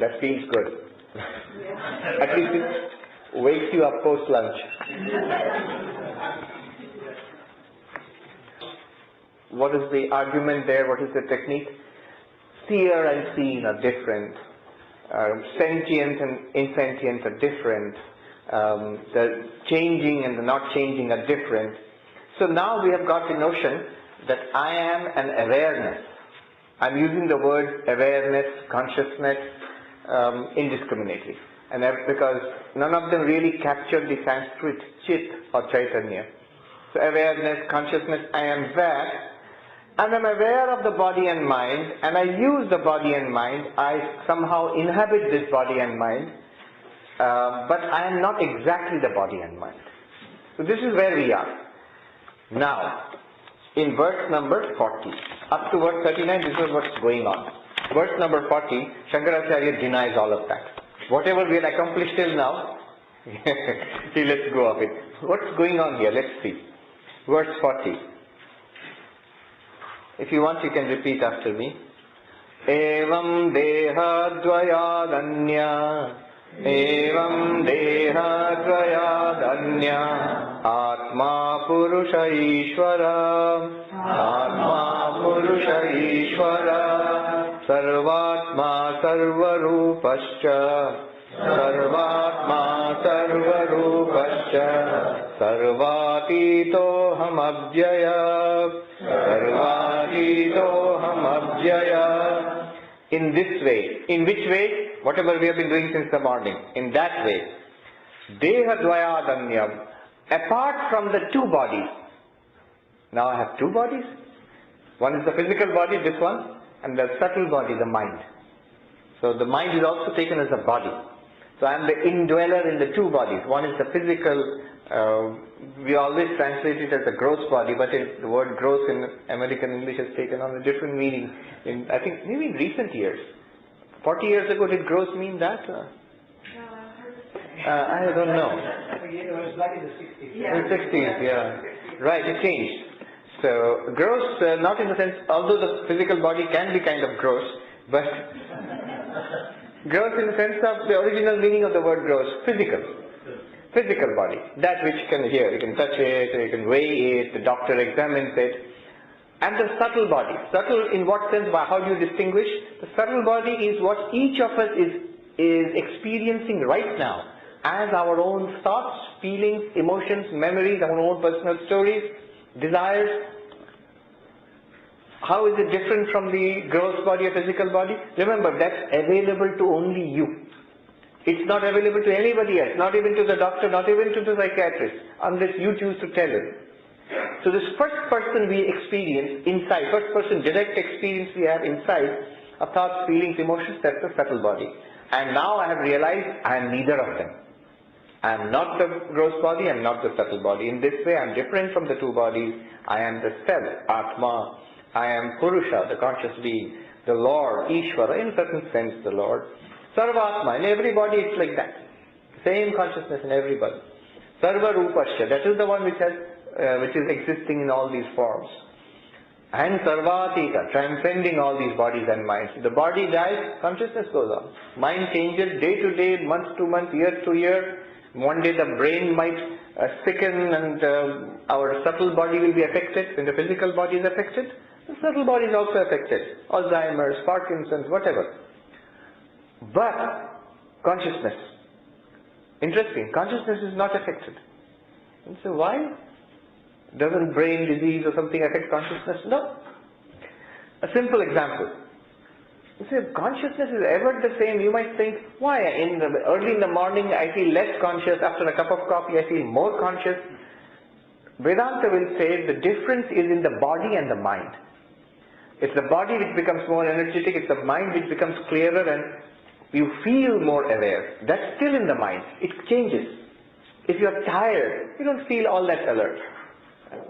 that feels good. At least it wakes you up post-lunch. What is the argument there? What is the technique? Seer and seen are different. Sentient and insentient are different. The changing and the not changing are different. So now we have got the notion that I am an awareness. I'm using the word awareness, consciousness indiscriminately. And because none of them really captured the Sanskrit chit or Chaitanya. So awareness, consciousness, I am there. And I'm aware of the body and mind, and I use the body and mind. I somehow inhabit this body and mind, but I am not exactly the body and mind. So this is where we are. Now, in verse number 40, up to verse 39, this is what's going on. Verse number 40, Shankaracharya denies all of that. Whatever we had accomplished till now, he lets go of it. What's going on here? Let's see. Verse 40. If you want, you can repeat after me. Evam deha dvayadanya, evam deha dvayadanya, atma purusha ishvara, atma purusha ishvara, sarvatma sarvarupascha, sarvatma sarvarupascha, sarvatito hamabhyaya, sarvatito hamabhyaya. In this way. In which way? Whatever we have been doing since the morning. In that way. Deha dvayadanyam. Apart from the two bodies. Now I have two bodies. One is the physical body, this one, and the subtle body, the mind. So the mind is also taken as a body. So I am the indweller in the two bodies. One is the physical, we always translate it as a gross body, but the word gross in American English has taken on a different meaning in, I think, maybe in recent years. 40 years ago, did gross mean that? I don't know. It was like in the 60s. In the 60s, yeah. Right, it changed. So, gross, not in the sense, although the physical body can be kind of gross, but gross in the sense of the original meaning of the word gross, physical. Physical body, that which can hear, you can touch it, you can weigh it, the doctor examines it. And the subtle body. Subtle in what sense? How do you distinguish? The subtle body is what each of us is experiencing right now as our own thoughts, feelings, emotions, memories, our own personal stories, desires. How is it different from the gross body or physical body? Remember, that's available to only you. It's not available to anybody else, not even to the doctor, not even to the psychiatrist, unless you choose to tell him. So this first person we experience inside, first person direct experience we have inside of thoughts, feelings, emotions, that's the subtle body. And now I have realized I am neither of them. I am not the gross body, I am not the subtle body. In this way I am different from the two bodies. I am the self, Atma. I am Purusha, the conscious being, the Lord, Ishvara, in certain sense the Lord. Sarvatma, in everybody it's like that. Same consciousness in everybody. Sarva Rupasya, that is the one which is existing in all these forms. And Sarvatita, transcending all these bodies and minds. The body dies, consciousness goes on. Mind changes day to day, month to month, year to year. One day the brain might sicken and our subtle body will be affected. When the physical body is affected, the subtle body is also affected. Alzheimer's, Parkinson's, whatever. But consciousness, interesting, consciousness is not affected. And so why? Doesn't brain disease or something affect consciousness? No. A simple example. You say, if consciousness is ever the same, you might think, why? Early in the morning I feel less conscious, after a cup of coffee I feel more conscious. Vedanta will say the difference is in the body and the mind. It's the body which becomes more energetic, it's the mind which becomes clearer and you feel more aware. That's still in the mind. It changes. If you are tired, you don't feel all that alert.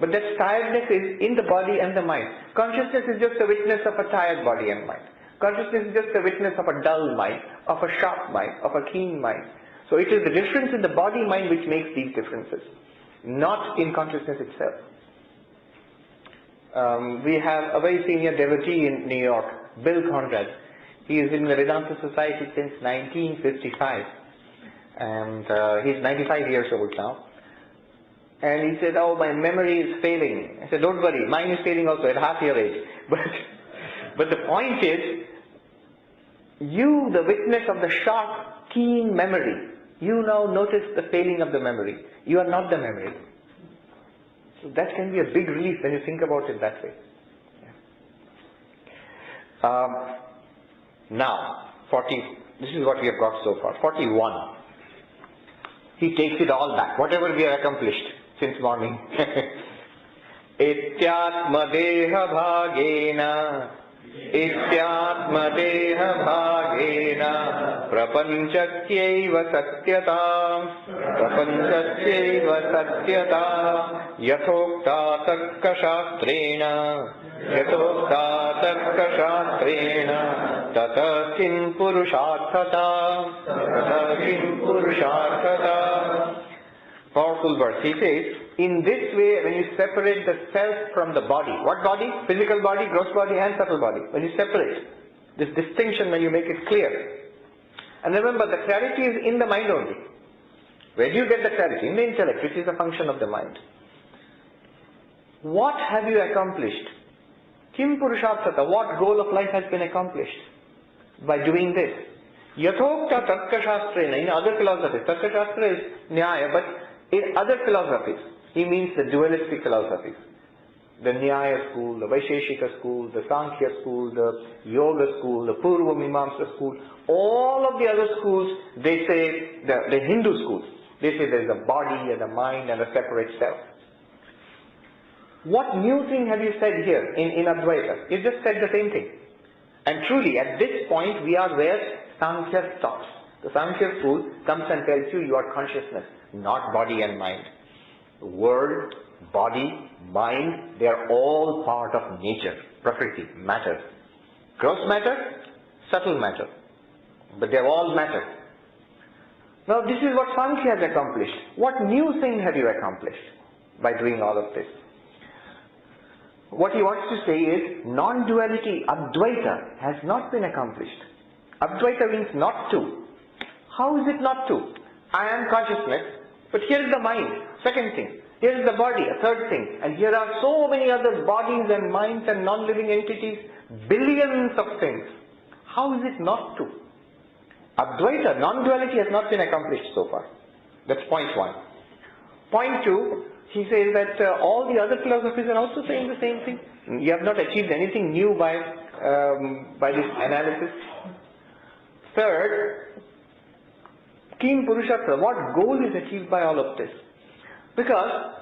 But that tiredness is in the body and the mind. Consciousness is just a witness of a tired body and mind. Consciousness is just a witness of a dull mind, of a sharp mind, of a keen mind. So it is the difference in the body-mind which makes these differences, not in consciousness itself. We have a very senior devotee in New York, Bill Conrad. He is in the Vedanta Society since 1955, and he's 95 years old now. And he said, "Oh, my memory is failing." I said, "Don't worry, mine is failing also at half your age." But the point is, you, the witness of the sharp, keen memory, you now notice the failing of the memory. You are not the memory. So that can be a big relief when you think about it that way. Now, 40, this is what we have got so far. 41. He takes it all back, whatever we have accomplished since morning. Ityatma deha bhagena, ityatma deha bhagena, prapanchasyaiva satyata, prapanchasyaiva satyata, yathokta tarka shastrena, yathokta tarka shastrena, tata kin purusharthata, tata kin purusharthata. Powerful verse. He says, in this way, when you separate the self from the body, what body? Physical body, gross body and subtle body. When you separate, this distinction, when you make it clear. And remember, the clarity is in the mind only. Where do you get the clarity? In the intellect, which is a function of the mind. What have you accomplished? Kim purusharthata, what goal of life has been accomplished by doing this? Yathokta tarka shastrena, in other philosophies, tarka shastra is nyaya, but in other philosophies, he means the dualistic philosophies. The Nyaya school, the Vaisheshika school, the Sankhya school, the Yoga school, the Purva Mimamsa school, all of the other schools, they say, the Hindu schools, they say there is a body and a mind and a separate self. What new thing have you said here in Advaita? You just said the same thing. And truly, at this point, we are where Sankhya stops. The Sankhya school comes and tells you are consciousness, not body and mind. The world, body, mind, they are all part of nature, prakriti, matter. Gross matter, subtle matter. But they are all matter. Now this is what Sankhya has accomplished. What new thing have you accomplished by doing all of this? What he wants to say is, non-duality, Advaita, has not been accomplished. Advaita means not two. How is it not two? I am consciousness, but here is the mind, second thing. Here is the body, a third thing. And here are so many other bodies and minds and non-living entities, billions of things. How is it not two? Advaita, non-duality has not been accomplished so far. That's point one. Point two, he says that all the other philosophies are also saying the same thing. You have not achieved anything new by this analysis. Third, Kim Purushartha, what goal is achieved by all of this? Because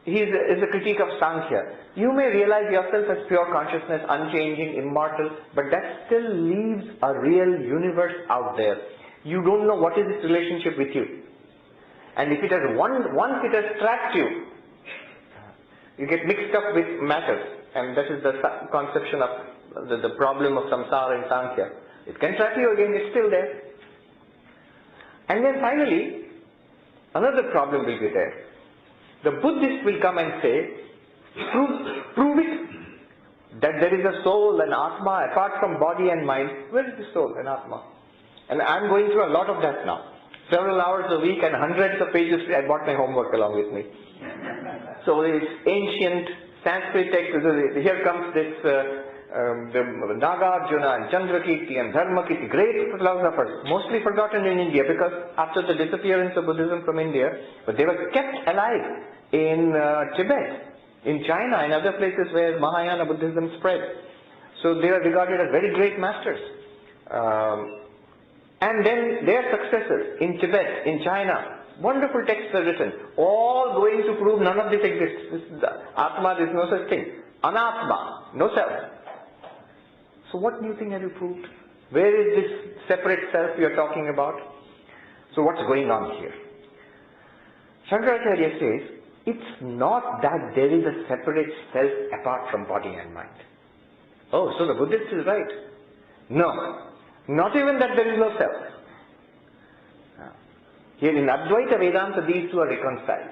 is a critique of Sankhya. You may realize yourself as pure consciousness, unchanging, immortal, but that still leaves a real universe out there. You don't know what is its relationship with you. And if it has once it has trapped you, you get mixed up with matter. And that is the conception of the problem of samsara in Sankhya. It can trap you again, it's still there. And then finally, another problem will be there. The Buddhist will come and say, prove it, that there is a soul, an Atma, apart from body and mind. Where is the soul, an Atma? And I'm going through a lot of that now. Several hours a week and hundreds of pages. I brought my homework along with me. So it's ancient Sanskrit text. Here comes this the Nagarjuna and Chandrakirti and Dharmakirti, great philosophers, mostly forgotten in India because after the disappearance of Buddhism from India, but they were kept alive in Tibet, in China and other places where Mahayana Buddhism spread. So they are regarded as very great masters. And then their successors in Tibet, in China, wonderful texts are written, all going to prove none of this exists. This is Atma, there is no such thing. Anatma, no self. So what new thing have you proved? Where is this separate self you are talking about? So what's going on here? Shankaracharya says, it's not that there is a separate self apart from body and mind. Oh, so the Buddhist is right. No, not even that there is no self. Here in Advaita Vedanta, these two are reconciled.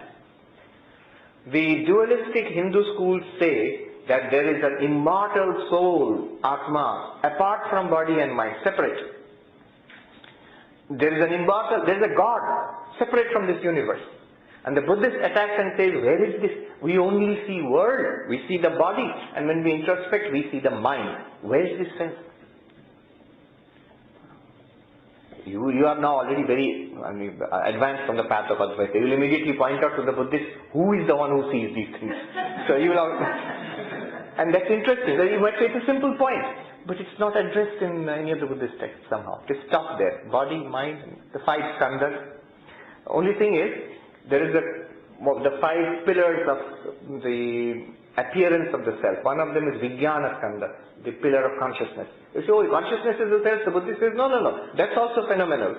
The dualistic Hindu schools say that there is an immortal soul, Atma, apart from body and mind, separate. There is a God, separate from this universe. And the Buddhist attacks and says, where is this? We only see world, we see the body, and when we introspect, we see the mind. Where is this sense? You are now already very advanced from the path of Advaita. You will immediately point out to the Buddhist, who is the one who sees these things? So you will and that's interesting. You might say it's a simple point, but it's not addressed in any of the Buddhist texts somehow. It is stopped there. Body, mind, the 5 skandhas. The only thing is, there is the 5 pillars of the appearance of the self. One of them is Vijnana skandha, the pillar of consciousness. You say, oh, consciousness is the self. The Buddhist says, no. That's also phenomenal.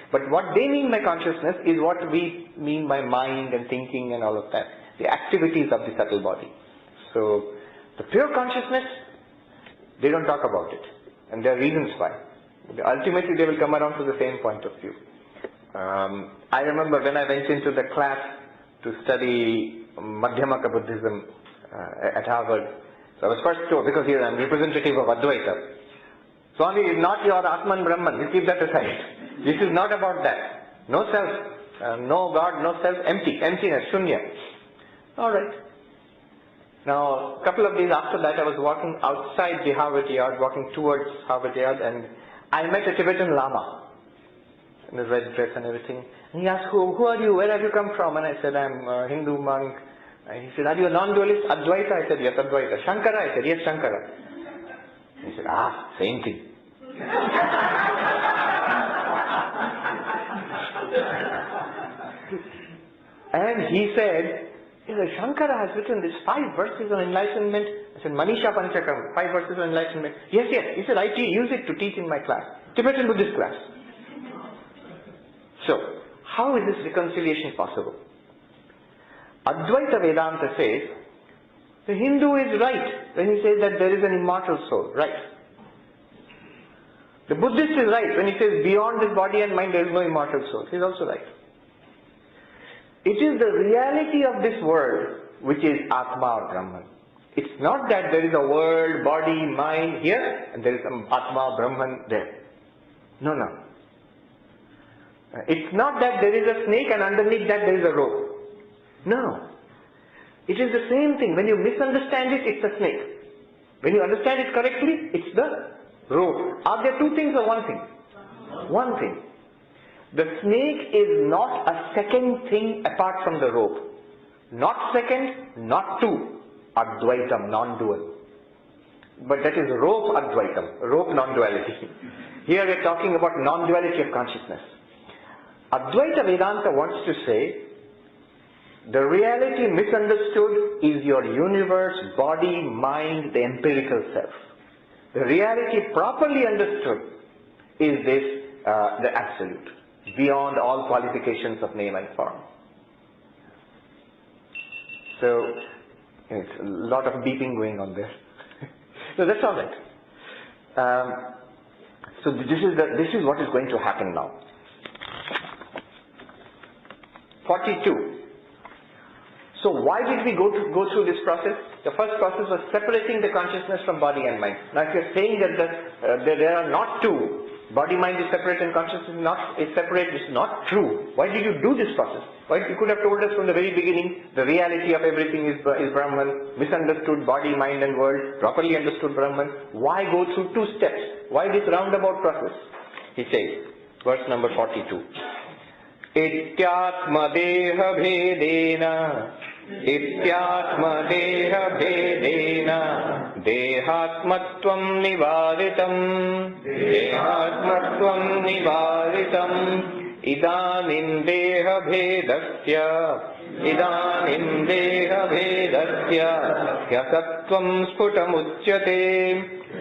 But what they mean by consciousness is what we mean by mind and thinking and all of that. The activities of the subtle body. So, the pure consciousness, they don't talk about it. And there are reasons why. Ultimately, they will come around to the same point of view. I remember when I went into the class to study Madhyamaka Buddhism at Harvard. So I was first told, because here I am representative of Advaita. Swami is not your Atman Brahman, you keep that aside. This is not about that. No self, no God, no self, emptiness, shunya. Alright. Now, a couple of days after that, I was walking outside the Harvard yard, walking towards Harvard yard, and I met a Tibetan Lama in the red dress and everything. And he asked, who are you? Where have you come from? And I said, I'm a Hindu monk. And he said, are you a non-dualist? Advaita? I said, yes, Advaita. Shankara? I said, yes, Shankara. He said, same thing. And he said, Shankara has written these 5 verses on enlightenment. I said, Manisha Panchakam, 5 verses on enlightenment. Yes. He said, I use it to teach in my class. Tibetan Buddhist class. So, how is this reconciliation possible? Advaita Vedanta says, the Hindu is right when he says that there is an immortal soul, right. The Buddhist is right when he says beyond this body and mind there is no immortal soul. He is also right. It is the reality of this world which is Atma or Brahman. It's not that there is a world, body, mind here and there is some Atma, Brahman there. No. It's not that there is a snake and underneath that there is a rope. No. It is the same thing. When you misunderstand it, it's a snake. When you understand it correctly, it's the rope. Are there 2 things or 1 thing? 1 thing. The snake is not a second thing apart from the rope. Not second, not 2. Advaitam, non-dual. But that is rope Advaitam, rope non-duality. Here we are talking about non-duality of consciousness. Advaita Vedanta wants to say, the reality misunderstood is your universe, body, mind, the empirical self. The reality properly understood is this, the absolute, beyond all qualifications of name and form. So, it's a lot of beeping going on there. So that's all right. So this is what is going to happen now. 42. So why did we go through this process? The first process was separating the consciousness from body and mind. Now if you are saying that there are not 2, body mind is separate and consciousness is separate, it's not true. Why did you do this process? Why you could have told us from the very beginning the reality of everything is Brahman, misunderstood body, mind and world, properly understood Brahman. Why go through 2 steps? Why this roundabout process? He says, verse number 42. Ityatma deha bhedena Ityatma deha bhedena Dehatmatvam nivaritam Dehatmatvam nivaritam Idanim deha bhedasya Idanim deha bhedasya Yasatvam sputamuchyate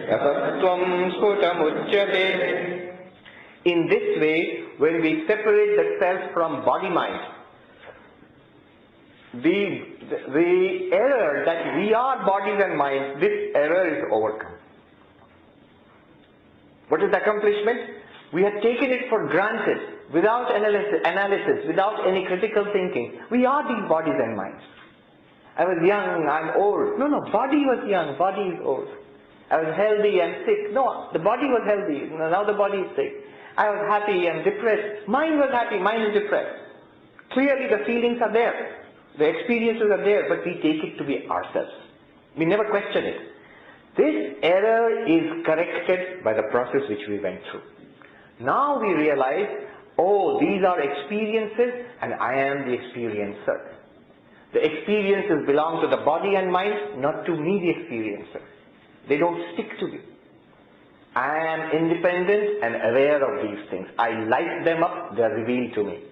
Yasatvam sputamuchyate. In this way, when we separate the self from body-mind, the error that we are bodies and minds, this error is overcome. What is the accomplishment? We have taken it for granted, without analysis, without any critical thinking. We are these bodies and minds. I was young, I'm old. No, body was young, body is old. I was healthy, I'm sick. No, the body was healthy, now the body is sick. I was happy, I'm depressed. Mind was happy, mind is depressed. Clearly the feelings are there, the experiences are there, but we take it to be ourselves. We never question it. This error is corrected by the process which we went through. Now we realize, oh, these are experiences and I am the experiencer. The experiences belong to the body and mind, not to me the experiencer. They don't stick to me. I am independent and aware of these things. I light them up, they are revealed to me.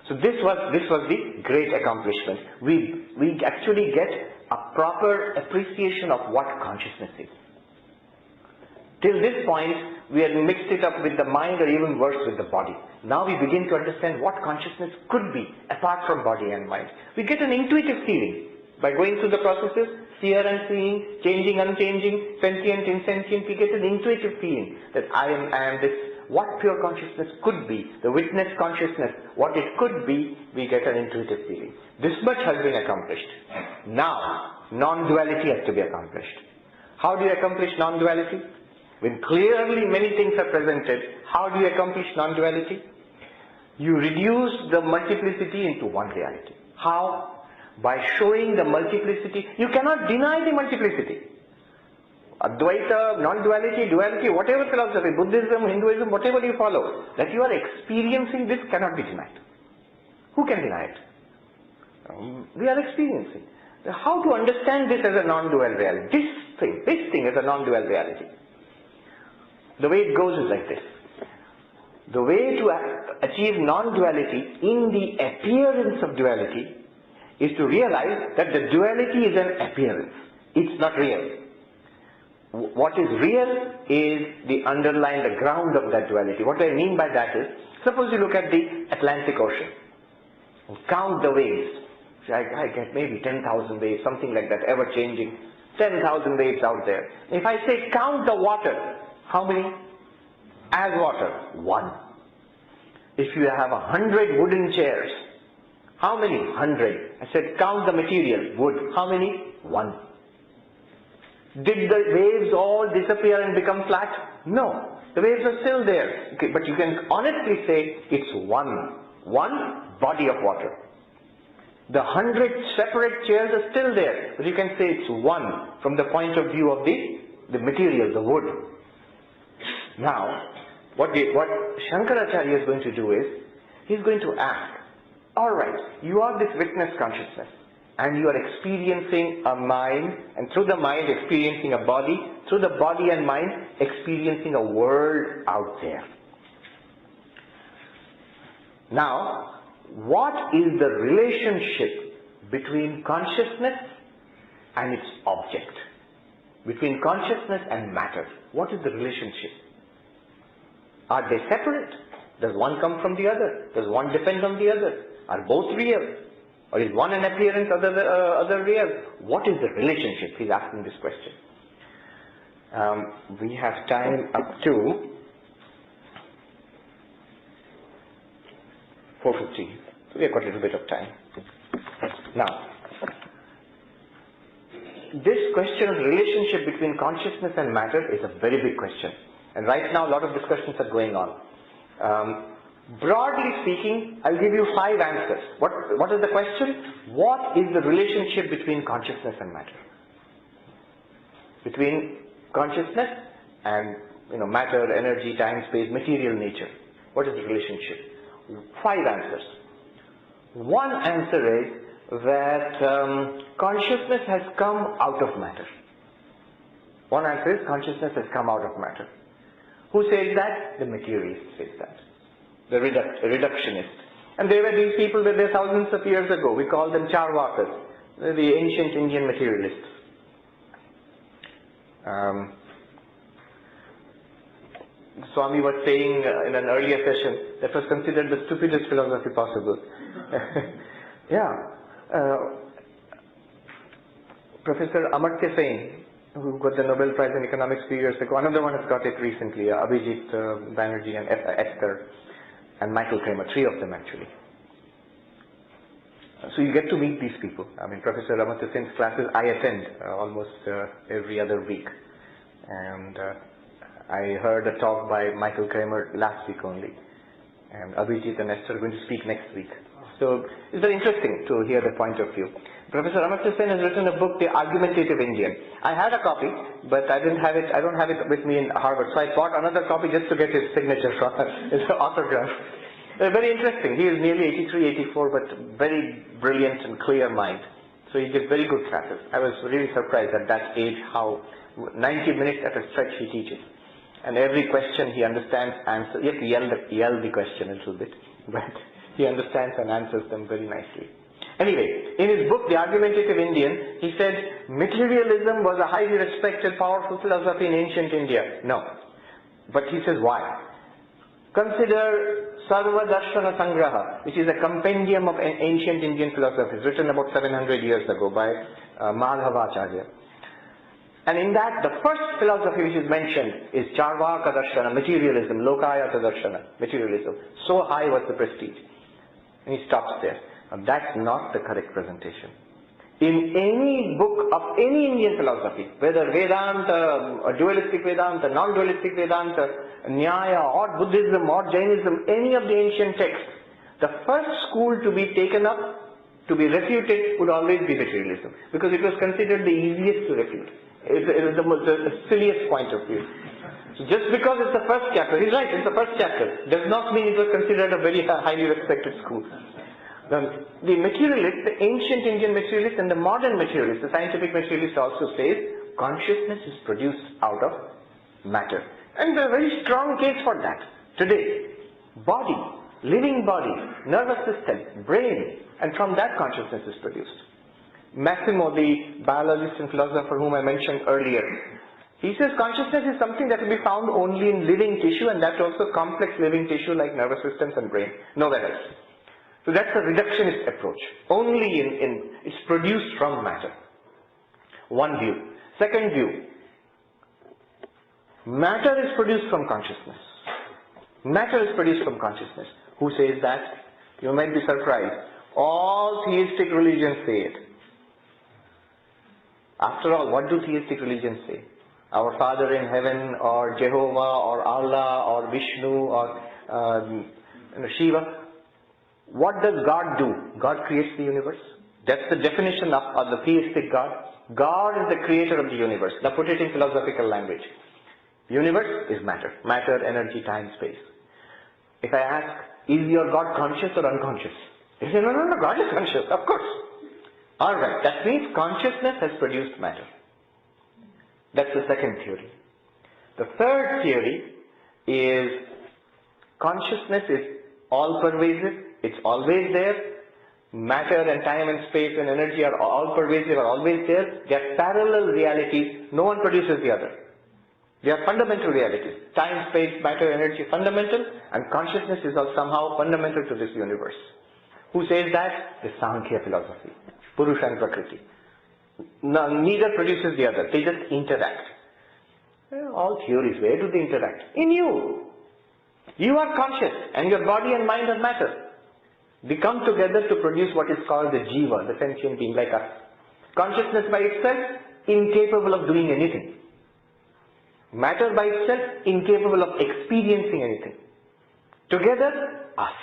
So this was the great accomplishment. We actually get a proper appreciation of what consciousness is. Till this point, we had mixed it up with the mind or even worse with the body. Now we begin to understand what consciousness could be apart from body and mind. We get an intuitive feeling by going through the processes, seer and seeing, changing, unchanging, sentient, insentient. We get an intuitive feeling that I am this. What pure consciousness could be, the witness consciousness, what it could be, we get an intuitive feeling. This much has been accomplished. Now, non-duality has to be accomplished. How do you accomplish non-duality? When clearly many things are presented, how do you accomplish non-duality? You reduce the multiplicity into one reality. How? By showing the multiplicity. You cannot deny the multiplicity. Advaita, non-duality, duality, whatever philosophy, Buddhism, Hinduism, whatever you follow, that you are experiencing this cannot be denied. Who can deny it? We are experiencing. How to understand this as a non-dual reality? This thing is a non-dual reality. The way it goes is like this. The way to achieve non-duality in the appearance of duality is to realize that the duality is an appearance. It's not real. What is real is the underlying, the ground of that duality. What I mean by that is, suppose you look at the Atlantic Ocean. Count the waves. I get maybe 10,000 waves, something like that, ever changing. 10,000 waves out there. If I say count the water, how many? As water, one. If you have 100 wooden chairs, how many? 100. I said count the material, wood. How many? One. Did the waves all disappear and become flat? No. The waves are still there. Okay, but you can honestly say it's one body of water. The 100 separate chairs are still there, but you can say it's one from the point of view of the material, the wood. Now, what Shankaracharya is going to do is, he's going to ask, alright, you are this witness consciousness, and you are experiencing a mind, and through the mind experiencing a body, through the body and mind experiencing a world out there. Now, what is the relationship between consciousness and its object? Between consciousness and matter. What is the relationship? Are they separate? Does one come from the other? Does one depend on the other? Are both real? Or is one an appearance, other real? What is the relationship? He's asking this question. We have time up to 4:15. So we have got a little bit of time. Now, this question of relationship between consciousness and matter is a very big question. And right now a lot of discussions are going on. Broadly speaking, I'll give you 5 answers. What is the question? What is the relationship between consciousness and matter? Between consciousness and matter, energy, time, space, material nature. What is the relationship? 5 answers. One answer is that consciousness has come out of matter. One answer is consciousness has come out of matter. Who says that? The materialist says that. The reductionist. And they were these people that were thousands of years ago. We call them Charvakas, the ancient Indian materialists. Swami was saying in an earlier session that was considered the stupidest philosophy possible. Yeah. Professor Amartya Sen, who got the Nobel Prize in Economics a few years ago, another one has got it recently, Abhijit Banerjee and Esther and Michael Kramer, 3 of them actually. So you get to meet these people. I mean, Professor Amartya Sen's classes I attend almost every other week. And I heard a talk by Michael Kramer last week only. And Abhijit and Esther are going to speak next week. So it's very interesting to hear their point of view. Professor Amartya Sen has written a book, The Argumentative Indian. I had a copy, but I don't have it with me in Harvard. So I bought another copy just to get his signature from his autograph. Very interesting. He is nearly 83, 84, but very brilliant and clear mind. So he gives very good classes. I was really surprised at that age how 90 minutes at a stretch he teaches. And every question he understands, answers. Yes, he yelled the question a little bit, but he understands and answers them very nicely. Anyway, in his book, The Argumentative Indian, he said materialism was a highly respected, powerful philosophy in ancient India. No. But he says why? Consider Sarva Darshana Sangraha, which is a compendium of ancient Indian philosophies, written about 700 years ago by Madhavacharya. And in that, the first philosophy which is mentioned is Charvaka Darshana, materialism, Lokayata Darshana, materialism. So high was the prestige. And he stops there. And that's not the correct presentation. In any book of any Indian philosophy, whether Vedanta, or dualistic Vedanta, non-dualistic Vedanta, Nyaya, or Buddhism, or Jainism, any of the ancient texts, the first school to be taken up, to be refuted, would always be materialism. Because it was considered the easiest to refute. It was the silliest point of view. So just because it's the first chapter, he's right, it's the first chapter, does not mean it was considered a very highly respected school. The materialist, the ancient Indian materialist and the modern materialist, the scientific materialist also says consciousness is produced out of matter. And there's a very strong case for that. Today, body, living body, nervous system, brain, and from that consciousness is produced. Massimo, the biologist and philosopher whom I mentioned earlier, he says consciousness is something that will be found only in living tissue, and that's also complex living tissue like nervous systems and brain, nowhere else. So that's a reductionist approach. Only it's produced from matter. One view. Second view, matter is produced from consciousness. Matter is produced from consciousness. Who says that? You might be surprised. All theistic religions say it. After all, what do theistic religions say? Our Father in heaven, or Jehovah, or Allah, or Vishnu, or Shiva. What does God do? God creates the universe. That's the definition of the theistic God. God is the creator of the universe. Now put it in philosophical language. Universe is matter. Matter, energy, time, space. If I ask, is your God conscious or unconscious? You say, no, God is conscious, of course. Alright, that means consciousness has produced matter. That's the second theory. The third theory is consciousness is all-pervasive. It's always there. Matter and time and space and energy are all pervasive, are always there. They are parallel realities. No one produces the other. They are fundamental realities. Time, space, matter, energy, fundamental, and consciousness is all somehow fundamental to this universe. Who says that? The Sankhya philosophy. Purusha and Prakriti. No, neither produces the other. They just interact. All theories, where do they interact? In you. You are conscious, and your body and mind are matter. They come together to produce what is called the jiva, the sentient being like us. Consciousness by itself, incapable of doing anything. Matter by itself, incapable of experiencing anything. Together, us.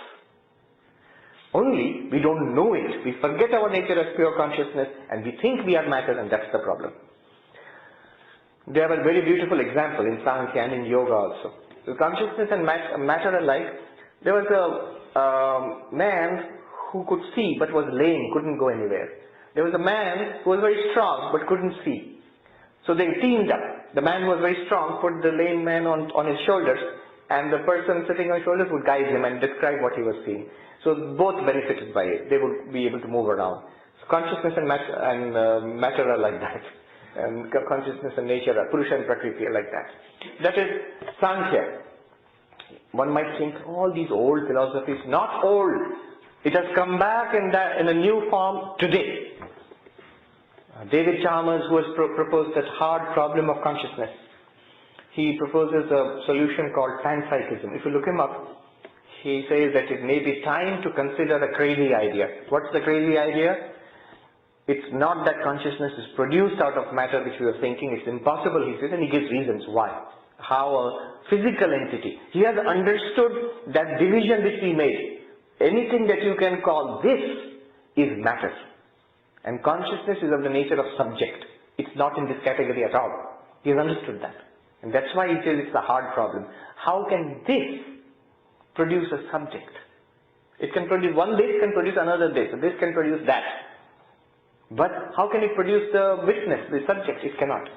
Only, we don't know it. We forget our nature as pure consciousness, and we think we are matter, and that's the problem. They have a very beautiful example in Sankhya and in Yoga also. So consciousness and matter alike. There was a man who could see but was lame, couldn't go anywhere. There was a man who was very strong but couldn't see. So they teamed up. The man who was very strong put the lame man on his shoulders, and the person sitting on his shoulders would guide him and describe what he was seeing. So both benefited by it. They would be able to move around. So consciousness and matter are like that. And consciousness and nature are, Purusha and Prakriti are like that. That is Sankhya. One might think all these old philosophies, not old. It has come back in a new form today. David Chalmers, who has proposed that hard problem of consciousness, he proposes a solution called panpsychism. If you look him up, he says that it may be time to consider a crazy idea. What's the crazy idea? It's not that consciousness is produced out of matter which we are thinking. It's impossible, he says, and he gives reasons why. How a physical entity. He has understood that division which we made. Anything that you can call this is matter. And consciousness is of the nature of subject. It's not in this category at all. He has understood that. And that's why he says it's a hard problem. How can this produce a subject? It can produce one this, can produce another this. This can produce that. But how can it produce the witness, the subject? It cannot.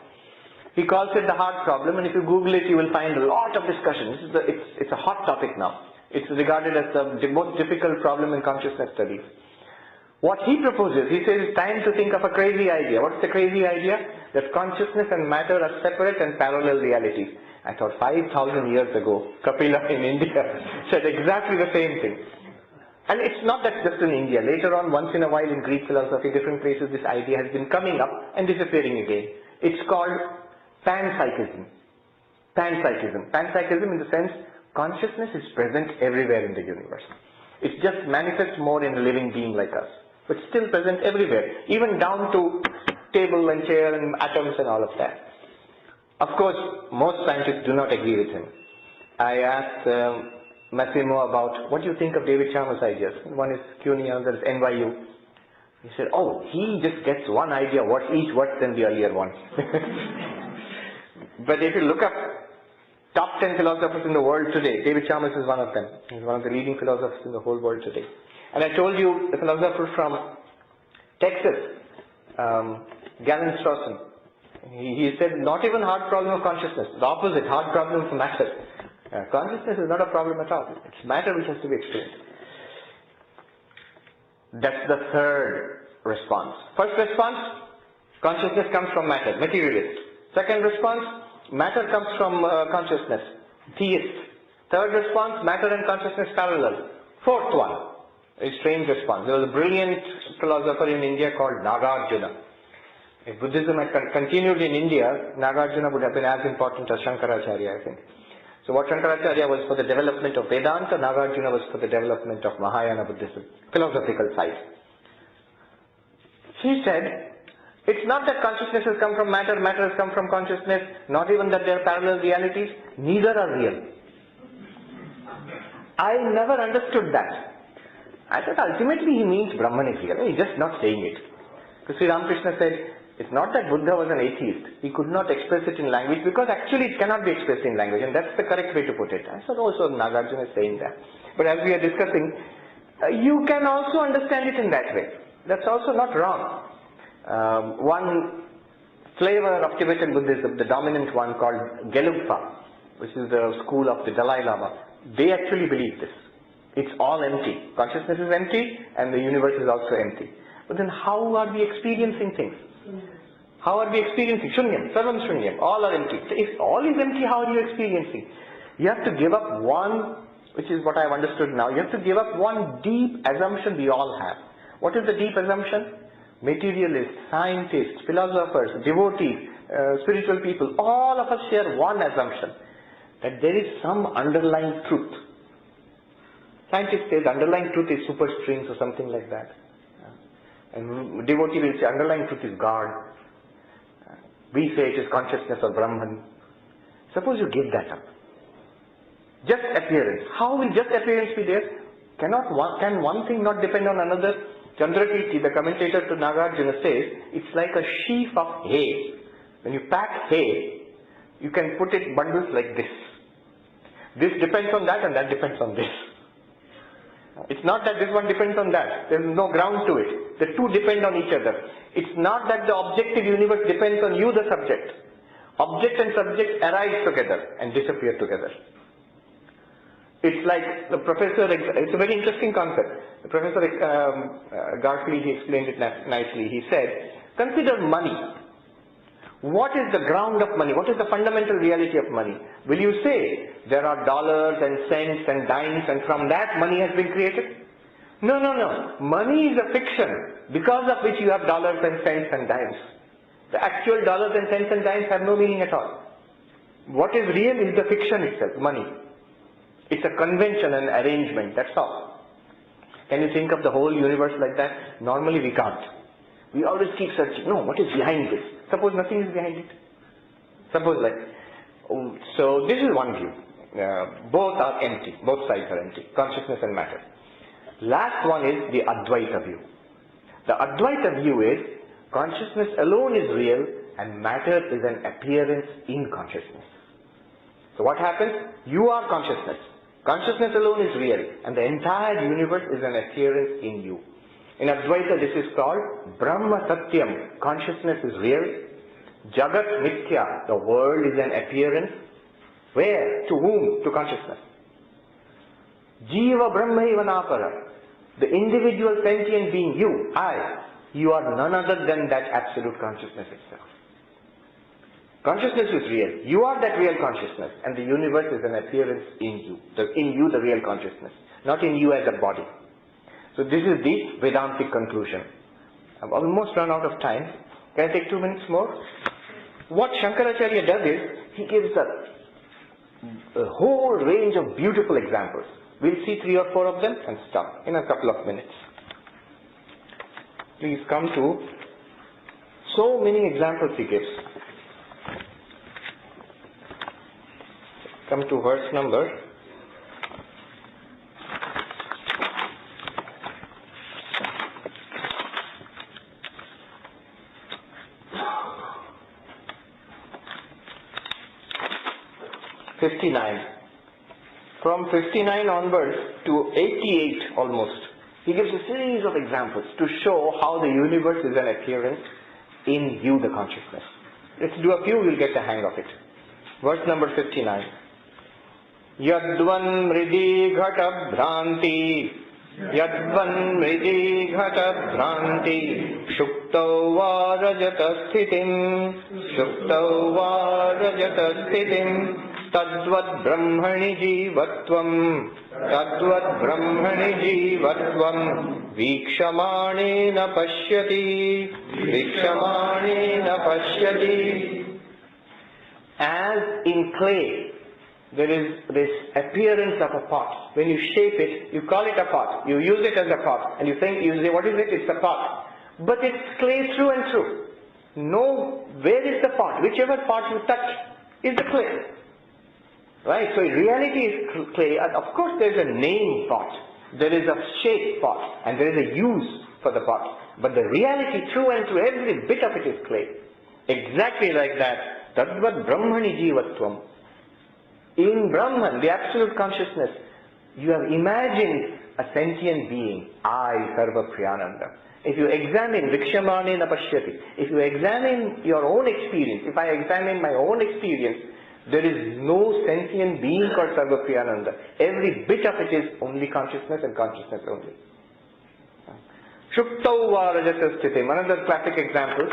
He calls it the hard problem, and if you Google it, you will find a lot of discussion. It's a hot topic now. It's regarded as the most difficult problem in consciousness studies. What he proposes, he says it's time to think of a crazy idea. What's the crazy idea? That consciousness and matter are separate and parallel realities. I thought 5,000 years ago, Kapila in India said exactly the same thing. And it's not that just in India. Later on, once in a while in Greek philosophy, different places, this idea has been coming up and disappearing again. It's called panpsychism. Panpsychism. Panpsychism in the sense, consciousness is present everywhere in the universe. It just manifests more in a living being like us. But still present everywhere. Even down to table and chair and atoms and all of that. Of course, most scientists do not agree with him. I asked Massimo about, what do you think of David Chalmers' ideas? One is CUNY, another is NYU. He said, oh, he just gets one idea, what's each worse than the earlier one. But if you look up top 10 philosophers in the world today, David Chalmers is one of them. He's one of the leading philosophers in the whole world today. And I told you, the philosopher from Texas, Galen Strawson, he said, not even hard problem of consciousness, the opposite, hard problem of matter. Consciousness is not a problem at all. It's matter which has to be explained. That's the third response. First response, consciousness comes from matter, materialist. Second response, matter comes from consciousness, theist. Third response, matter and consciousness parallel. Fourth one, a strange response. There was a brilliant philosopher in India called Nagarjuna. If Buddhism had continued in India, Nagarjuna would have been as important as Shankaracharya, I think. So what Shankaracharya was for the development of Vedanta, Nagarjuna was for the development of Mahayana Buddhism, philosophical side. He said, it's not that consciousness has come from matter, matter has come from consciousness, not even that they are parallel realities, neither are real. I never understood that. I thought ultimately he means Brahman is real, he's just not saying it. Because Sri Ramakrishna said, it's not that Buddha was an atheist. He could not express it in language because actually it cannot be expressed in language, and that's the correct way to put it. I thought also Nagarjuna is saying that. But as we are discussing, you can also understand it in that way. That's also not wrong. One flavor of Tibetan Buddhism, the dominant one called Gelugpa, which is the school of the Dalai Lama, they actually believe this. It's all empty. Consciousness is empty and the universe is also empty. But then how are we experiencing things? How are we experiencing? Shunyam, sarvam shunyam, all are empty. If all is empty, how are you experiencing? You have to give up one, which is what I have understood now, you have to give up one deep assumption we all have. What is the deep assumption? Materialists, scientists, philosophers, devotees, spiritual people, all of us share one assumption, that there is some underlying truth. Scientists say the underlying truth is superstrings or something like that. And devotee will say underlying truth is God. We say it is consciousness or Brahman. Suppose you give that up. Just appearance. How will just appearance be there? Can one thing not depend on another? Chandrakirti, the commentator to Nagarjuna, says it's like a sheaf of hay. When you pack hay, you can put it bundles like this. This depends on that and that depends on this. It's not that this one depends on that. There is no ground to it. The two depend on each other. It's not that the objective universe depends on you, the subject. Object and subject arise together and disappear together. It's like the professor, it's a very interesting concept. The Professor Garfield, he explained it nicely. He said, consider money. What is the ground of money? What is the fundamental reality of money? Will you say there are dollars and cents and dimes and from that money has been created? No, no, no. Money is a fiction because of which you have dollars and cents and dimes. The actual dollars and cents and dimes have no meaning at all. What is real is the fiction itself, money. It's a convention and arrangement, that's all. Can you think of the whole universe like that? Normally we can't. We always keep searching. No, what is behind this? Suppose nothing is behind it. Suppose so this is one view. Both are empty. Both sides are empty. Consciousness and matter. Last one is the Advaita view. The Advaita view is consciousness alone is real and matter is an appearance in consciousness. So what happens? You are consciousness. Consciousness alone is real and the entire universe is an appearance in you. In Advaita this is called Brahma Satyam. Consciousness is real. Jagat Mithya. The world is an appearance. Where? To whom? To consciousness. Jiva Brahmaiva Napara. The individual sentient being, you, I, you are none other than that absolute consciousness itself. Consciousness is real. You are that real consciousness and the universe is an appearance in you. In you the real consciousness, not in you as a body. So this is the Vedantic conclusion. I've almost run out of time. Can I take 2 minutes more? What Shankaracharya does is, he gives a whole range of beautiful examples. We'll see 3 or 4 of them and stop in a couple of minutes. Please come to so many examples he gives. Come to verse number 59. From 59 onwards to 88 almost, he gives a series of examples to show how the universe is an appearance in you, the consciousness. Let's do a few, we'll get the hang of it. Verse number 59. Yadvan mridi ghata bhranti, Yadvan mridi ghata bhranti, Shuktau va rajata sthitim, Shuktau va rajata sthitim, Tadvat brahmani jivatvam, Tadvat brahmani jivatvam, Vikshamanena pashyati, Vikshamanena pashyati. As in clay, there is this appearance of a pot. When you shape it, you call it a pot. You use it as a pot. And you say, what is it? It's a pot. But it's clay through and through. No, where is the pot? Whichever pot you touch is the clay. Right? So in reality is clay. And of course there is a name pot. There is a shape pot. And there is a use for the pot. But the reality through and through, every bit of it is clay. Exactly like that. Tadvat brahmani jivatvam. In Brahman, the absolute consciousness, you have imagined a sentient being, I, Sarvapriyananda. If you examine Vikshamanena pashyati, if you examine your own experience, if I examine my own experience, there is no sentient being called Sarvapriyananda. Every bit of it is only consciousness and consciousness only. Shuktau va rajata sthitim. Another classic example.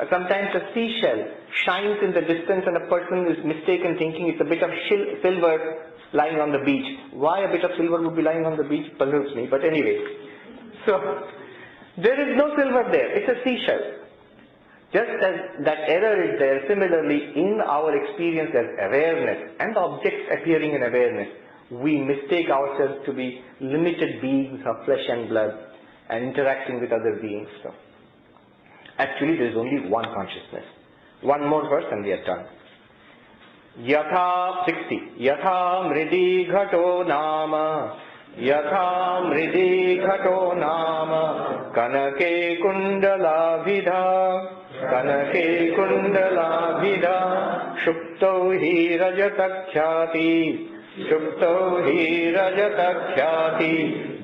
Sometimes a seashell shines in the distance and a person is mistaken thinking it's a bit of silver lying on the beach. Why a bit of silver would be lying on the beach puzzles me, but anyway. So, there is no silver there, it's a seashell. Just as that error is there, similarly in our experience as awareness and objects appearing in awareness, we mistake ourselves to be limited beings of flesh and blood and interacting with other beings. So, actually there is only one consciousness. One more verse and we are done. Yatha 60. Yatha mridi ghato nama, Yatha mridi ghato nama, Kanake kundala vidha, Kanake kundala vidha, Shupto hi rajata khyati, Shupto hi rajata khyati,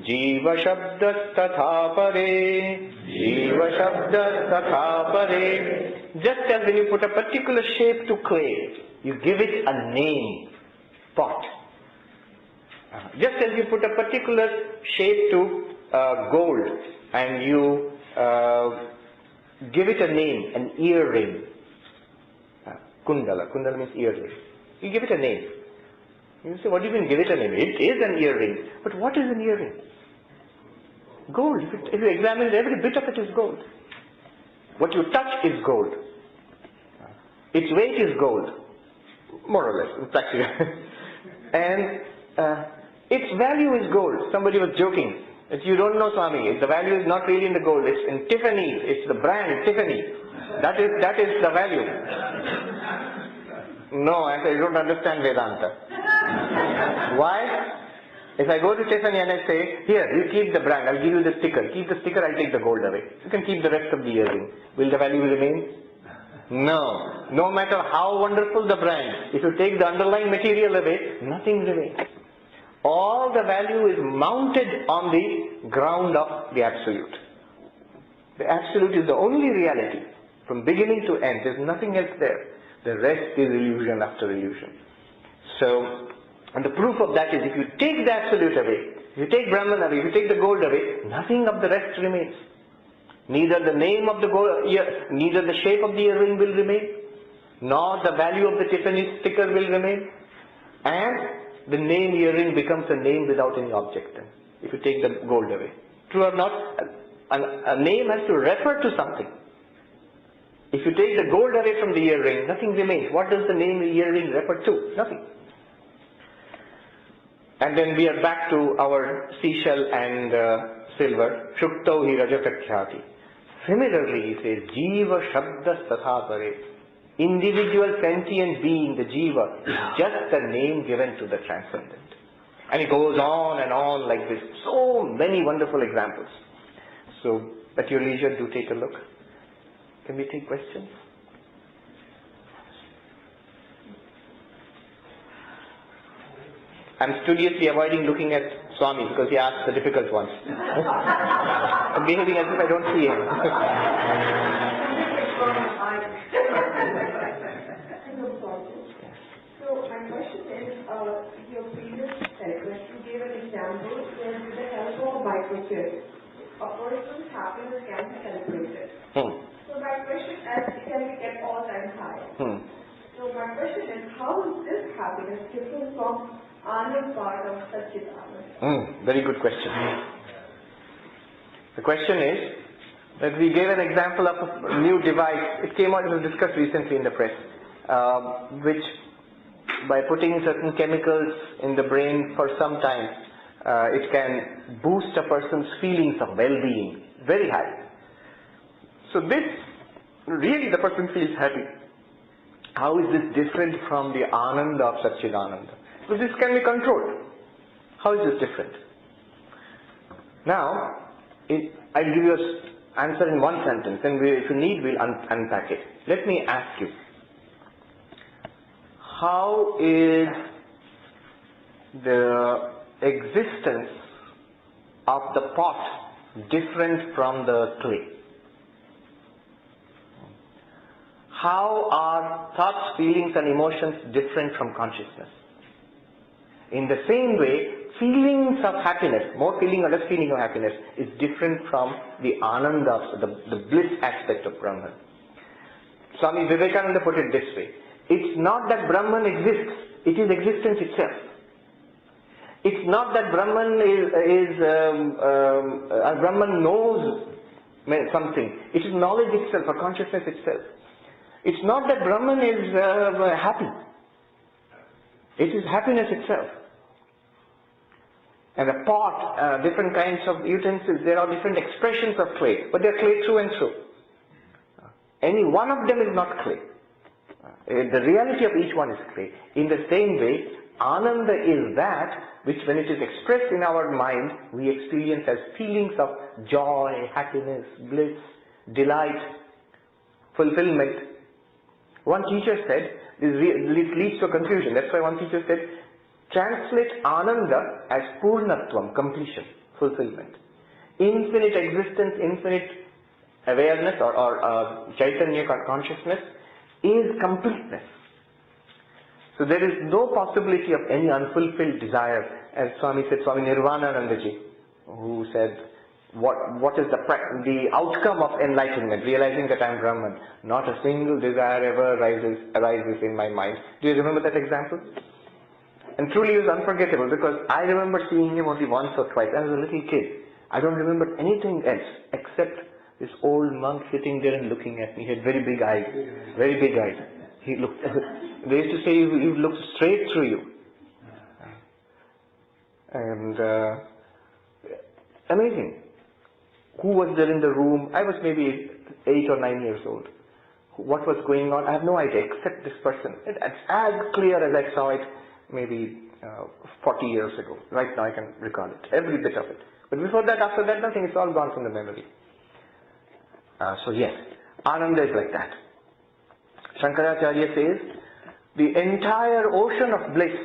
Jiva shabdas tatha pare, Jiva shabdas tatha pare. Just as when you put a particular shape to clay, you give it a name, pot. Just as you put a particular shape to gold and you give it a name, an earring. Kundala. Kundala means earring. You give it a name. You say, what do you mean give it a name? It is an earring. But what is an earring? Gold. If you examine it, every bit of it is gold. What you touch is gold. Its weight is gold. More or less, practically. And its value is gold. Somebody was joking that you don't know Swami. The value is not really in the gold. It's in Tiffany. It's the brand Tiffany. That is the value. No, I don't understand Vedanta. Why? If I go to Tiffany and I say, here, you keep the brand, I'll give you the sticker. Keep the sticker, I'll take the gold away. You can keep the rest of the earring. Will the value remain? No. No matter how wonderful the brand, if you take the underlying material away, nothing remains. All the value is mounted on the ground of the Absolute. The Absolute is the only reality. From beginning to end, there's nothing else there. The rest is illusion after illusion. So, and the proof of that is if you take the Absolute away, if you take Brahman away, if you take the gold away, nothing of the rest remains. Neither the name of the gold, neither the shape of the earring will remain, nor the value of the Tiffany sticker will remain, and the name earring becomes a name without any object then, if you take the gold away. True or not? A name has to refer to something. If you take the gold away from the earring, nothing remains. What does the name earring refer to? Nothing. And then we are back to our seashell and silver. Shuktau hi rajakakhyati. Similarly, he says, Jiva Shabda Sathapare. Individual sentient being, the Jiva, is just a name given to the transcendent. And it goes on and on like this. So many wonderful examples. So, at your leisure, do take a look. Can we take questions? I'm studiously avoiding looking at Swami because he asks the difficult ones. I'm behaving as if I don't see him. So my question is, your previous segment, you gave an example where with the help of a microchip, a person's happiness can be calculated. So my question is, it can be kept all time high. So my question is, how is this happiness different from Anand part of Satchidanand? Very good question. The question is that we gave an example of a new device. It came out, it was discussed recently in the press, which by putting certain chemicals in the brain for some time, it can boost a person's feelings of well-being very high. So this, really the person feels happy. How is this different from the Ananda of Satchidananda? So this can be controlled. How is this different? Now, I'll give you an answer in one sentence, and if you need, we'll unpack it. Let me ask you, how is the existence of the pot different from the clay? How are thoughts, feelings and emotions different from consciousness? In the same way, feelings of happiness, more feeling or less feeling of happiness, is different from the ananda, the bliss aspect of Brahman. Swami Vivekananda put it this way: it's not that Brahman exists, it is existence itself. It's not that Brahman Brahman knows something, it is knowledge itself or consciousness itself. It's not that Brahman is happy, it is happiness itself. And a pot, different kinds of utensils, there are different expressions of clay, but they are clay through and through. Any one of them is not clay. The reality of each one is clay. In the same way, Ananda is that which, when it is expressed in our mind, we experience as feelings of joy, happiness, bliss, delight, fulfillment. One teacher said, this leads to a confusion. That's why one teacher said, translate Ananda as Purnatvam, completion, fulfillment. Infinite existence, infinite awareness or Chaitanya consciousness is completeness. So there is no possibility of any unfulfilled desire, as Swami said, Swami Nirvananandaji, who said, what is the outcome of enlightenment, realizing that I am Brahman? Not a single desire ever arises in my mind. Do you remember that example? And truly it was unforgettable, because I remember seeing him only once or twice. I was a little kid. I don't remember anything else except this old monk sitting there and looking at me. He had very big eyes. Very big eyes. He looked, they used to say he looked straight through you. And amazing. Who was there in the room? I was maybe 8 or 9 years old. What was going on? I have no idea except this person. It's as clear as I saw it maybe 40 years ago. Right now I can recall it, every bit of it. But before that, after that, nothing. It's all gone from the memory. So yes, Ananda is like that. Shankaracharya says, the entire ocean of bliss,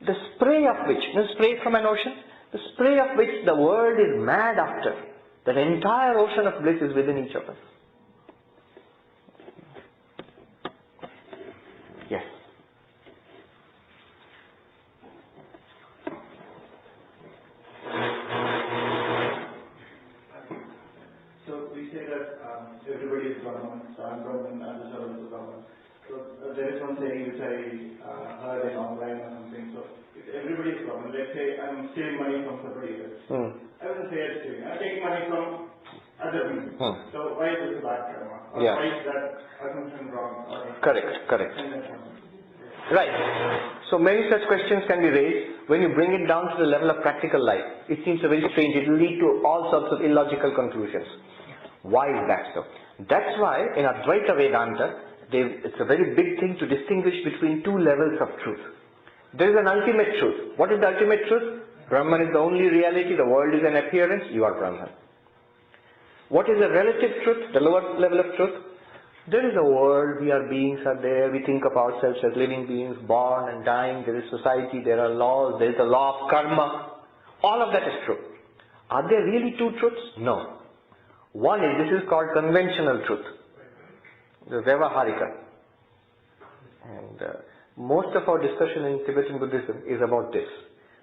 the spray of which, no spray from an ocean, the spray of which the world is mad after, that entire ocean of bliss is within each of us. Yes. So we say that everybody is Brahman, so I'm Brahman, others are also Brahman. So there is one saying which I heard in online or something. So if everybody is Brahman, let's say I'm stealing money from somebody else. I wouldn't say I'm stealing. I take money from other people. So why is this bad karma? Or why is that assumption wrong? Correct. Right. So many such questions can be raised. When you bring it down to the level of practical life, it seems very strange. It will lead to all sorts of illogical conclusions. Why is that so? That's why in Advaita Vedanta, it's a very big thing to distinguish between two levels of truth. There is an ultimate truth. What is the ultimate truth? Brahman is the only reality, the world is an appearance, you are Brahman. What is the relative truth, the lower level of truth? There is a world, beings are there, we think of ourselves as living beings, born and dying, there is society, there are laws, there is the law of karma. All of that is true. Are there really two truths? No. One is, this is called conventional truth, the Vyavaharika. And most of our discussion in Tibetan Buddhism is about this.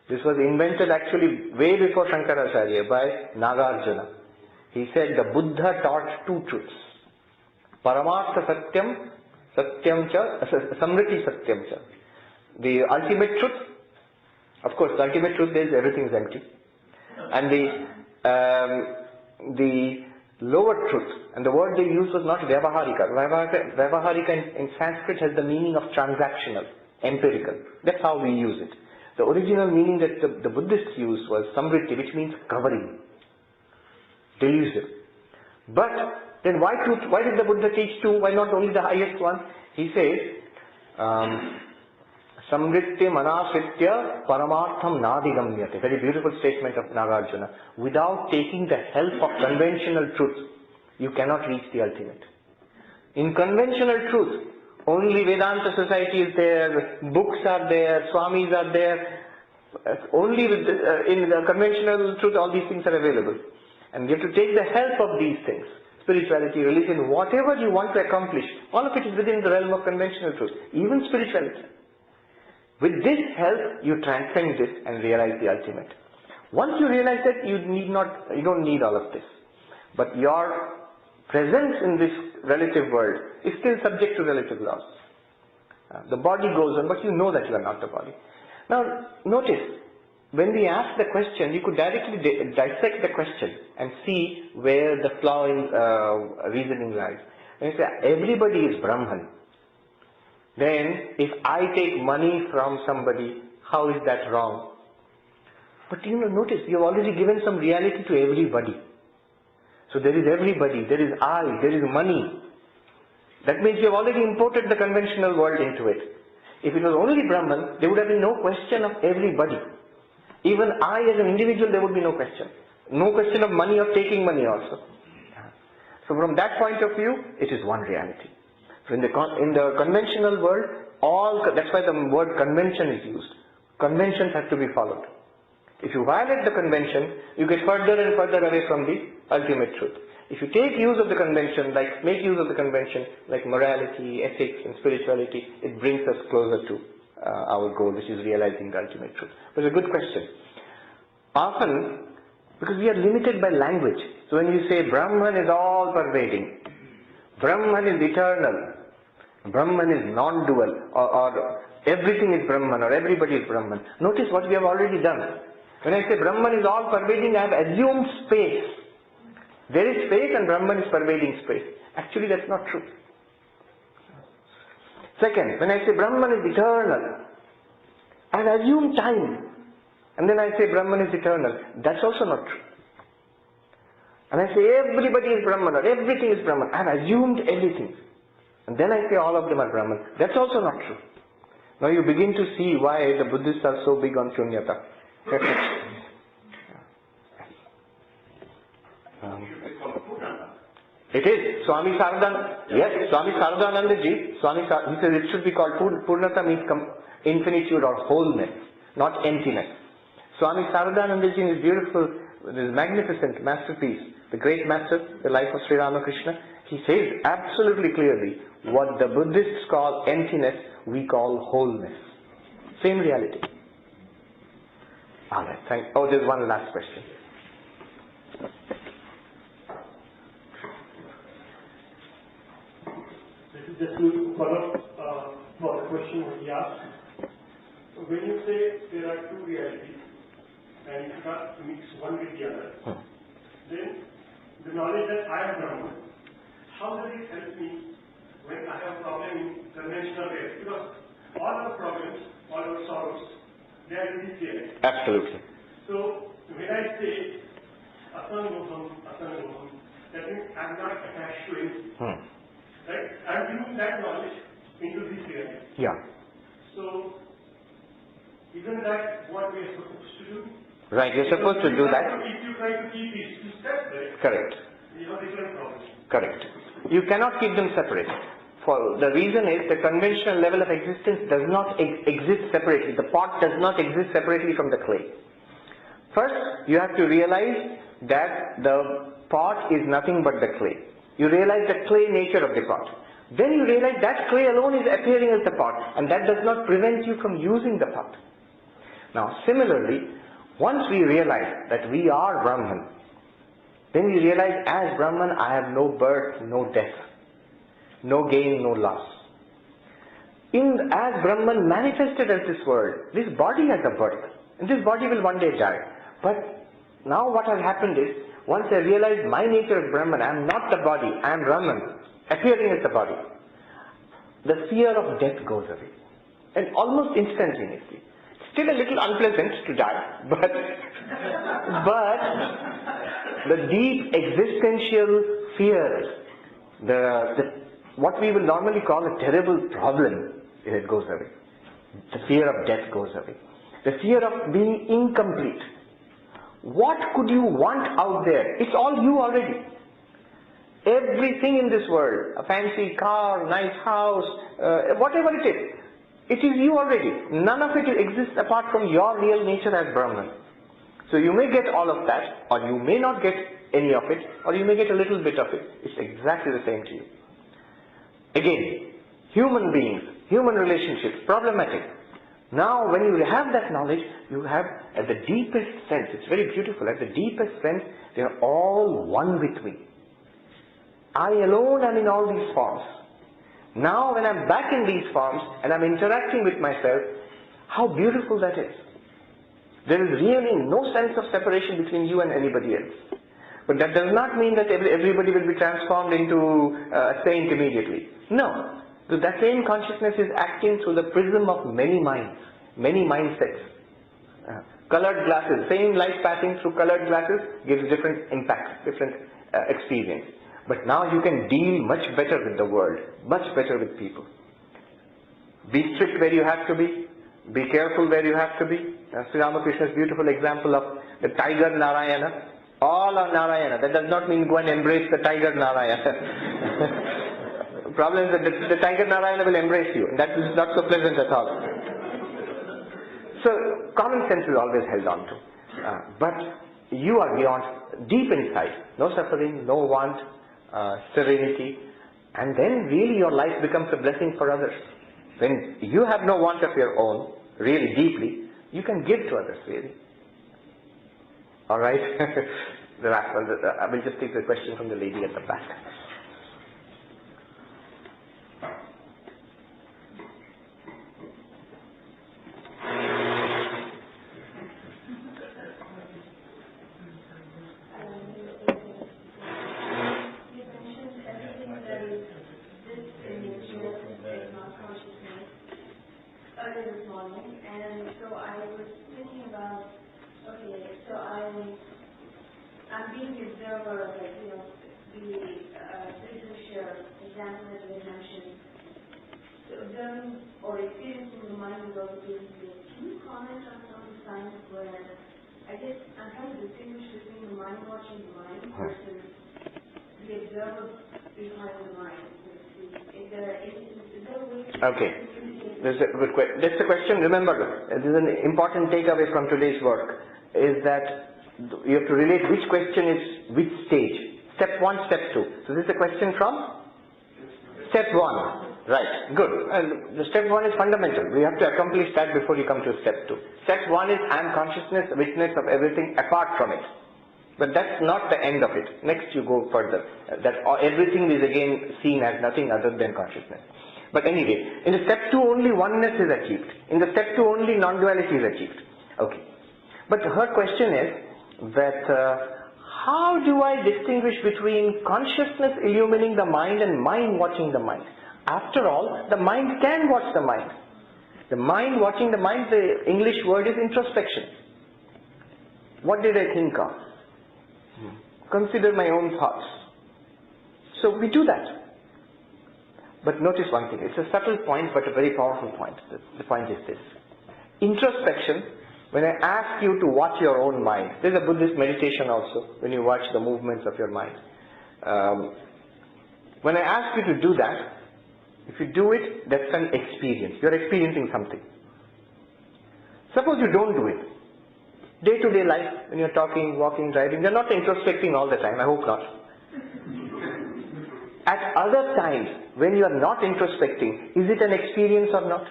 This was invented actually way before Shankaracharya by Nagarjuna. He said the Buddha taught two truths. Paramartha Satyam, Satyam cha, Samriti Satyam cha. The ultimate truth, of course the ultimate truth is everything is empty. And the lower truth, and the word they used was not Vyavaharika. Vyavaharika in Sanskrit has the meaning of transactional, empirical. That's how we use it. The original meaning that the Buddhists used was Samriti, which means covering, delusive. But then why truth? Why did the Buddha teach two? Why not only the highest one? He says, Samritti manasritya paramartham nadigamyate. Very beautiful statement of Nagarjuna. Without taking the help of conventional truth, you cannot reach the ultimate. In conventional truth, only Vedanta society is there, books are there, Swamis are there. Only in the conventional truth all these things are available. And you have to take the help of these things. Spirituality, religion, whatever you want to accomplish, all of it is within the realm of conventional truth, even spirituality. With this help, you transcend this and realize the ultimate. Once you realize that, you don't need all of this. But your presence in this relative world is still subject to relative laws. The body goes on, but you know that you are not the body. Now, notice, when we ask the question, you could directly dissect the question and see where the flaw in reasoning lies. When you say, everybody is Brahman, then if I take money from somebody, how is that wrong? But notice, you have already given some reality to everybody. So there is everybody, there is I, there is money. That means you have already imported the conventional world into it. If it was only Brahman, there would have been no question of everybody. Even I as an individual, there would be no question. No question of money or taking money also. So from that point of view, it is one reality. So in the conventional world, that's why the word convention is used. Conventions have to be followed. If you violate the convention, you get further and further away from the ultimate truth. If you take use of the convention, make use of the convention, like morality, ethics and spirituality, it brings us closer to our goal, which is realizing the ultimate truth. But it's a good question. Often, because we are limited by language, so when you say Brahman is all pervading, Brahman is eternal, Brahman is non-dual, or everything is Brahman, or everybody is Brahman. Notice what we have already done. When I say Brahman is all pervading, I have assumed space. There is space and Brahman is pervading space. Actually, that's not true. Second, when I say Brahman is eternal, I have assumed time. And then I say Brahman is eternal. That's also not true. And I say everybody is Brahman or everything is Brahman. I have assumed everything. And then I say all of them are Brahman. That's also not true. Now you begin to see why the Buddhists are so big on Shunyata. It is. Swami Sarvapriyananda, yes, Swami Sarvapriyananda ji, he says it should be called Purnata, means infinitude or wholeness, not emptiness. Swami Sarvapriyananda ji is beautiful, this magnificent masterpiece, the great master, the life of Sri Ramakrishna. He says absolutely clearly, what the Buddhists call emptiness, we call wholeness. Same reality. Alright, there's one last question. Just to follow up for the question he asked. When you say there are two realities and you cannot mix one with the other, then the knowledge that I am Brahman, how does it help me when I have a problem in conventional ways? Because all our problems, all our sorrows, they are in this reality. Absolutely. So when I say Asanoham, that means I am not attached to it. Right? I'm bringing that knowledge into this reality. Yeah. So, isn't that what we are supposed to do? Right, you're supposed to do that. If you try to keep these two separate, correct. you have different problems. Correct. You cannot keep them separate. For the reason is the conventional level of existence does not exist separately. The pot does not exist separately from the clay. First, you have to realize that the pot is nothing but the clay. You realize the clay nature of the pot. Then you realize that clay alone is appearing as the pot, and that does not prevent you from using the pot. Now similarly, once we realize that we are Brahman, then we realize as Brahman I have no birth, no death, no gain, no loss. As Brahman manifested as this world, this body has a birth, and this body will one day die. But now what has happened is, once I realize my nature is Brahman, I am not the body, I am Brahman, appearing as the body, the fear of death goes away. And almost instantaneously. Still a little unpleasant to die, but the deep existential fear, what we will normally call a terrible problem, it goes away. The fear of death goes away. The fear of being incomplete. What could you want out there? It's all you already. Everything in this world, a fancy car, nice house, whatever it is you already. None of it exists apart from your real nature as Brahman. So you may get all of that, or you may not get any of it, or you may get a little bit of it. It's exactly the same to you. Again, human beings, human relationships, problematic. Now when you have that knowledge, you have at the deepest sense, it's very beautiful, at the deepest sense, they are all one with me. I alone am in all these forms. Now when I'm back in these forms and I'm interacting with myself, how beautiful that is. There is really no sense of separation between you and anybody else. But that does not mean that everybody will be transformed into a saint immediately. No. So that same consciousness is acting through the prism of many minds, many mindsets. Colored glasses, same light passing through colored glasses gives different impact, different experience. But now you can deal much better with the world, much better with people. Be strict where you have to be careful where you have to be. Sri Ramakrishna's beautiful example of the tiger Narayana. All are Narayana. That does not mean go and embrace the tiger Narayana. The problem is that the tiger Narayana will embrace you, and that is not so pleasant at all. So common sense is always held on to. But you are beyond, deep inside, no suffering, no want, serenity, and then really your life becomes a blessing for others. When you have no want of your own, really deeply, you can give to others, really. Alright? The last one, I will just take the question from the lady at the back. This morning, and so I was thinking about observer, like, the British example that we mentioned, so observing or experiencing the mind is also taking place. Can you comment on some of the signs where, I guess I'm trying to distinguish between the mind watching the mind versus the observer behind the mind, so to speak. Is there a way to Okay. That's a good question. That's the question. Remember, this is an important takeaway from today's work, is that you have to relate which question is which stage. Step 1, step 2. So this is a question from step 1. Right, good. And the step 1 is fundamental. We have to accomplish that before you come to step 2. Step 1 is I am consciousness, witness of everything apart from it. But that's not the end of it. Next you go further. That everything is again seen as nothing other than consciousness. But anyway, in the step 2 only oneness is achieved. In the step 2 only non-duality is achieved. Okay. But her question is that how do I distinguish between consciousness illumining the mind and mind watching the mind? After all, the mind can watch the mind. The mind watching the mind, the English word is introspection. What did I think of? Consider my own thoughts. So we do that. But notice one thing, it's a subtle point but a very powerful point. The point is this. Introspection, when I ask you to watch your own mind, there's a Buddhist meditation also, when you watch the movements of your mind. When I ask you to do that, if you do it, that's an experience. You're experiencing something. Suppose you don't do it. Day-to-day life, when you're talking, walking, driving, you're not introspecting all the time. I hope not. At other times, when you are not introspecting, is it an experience or not?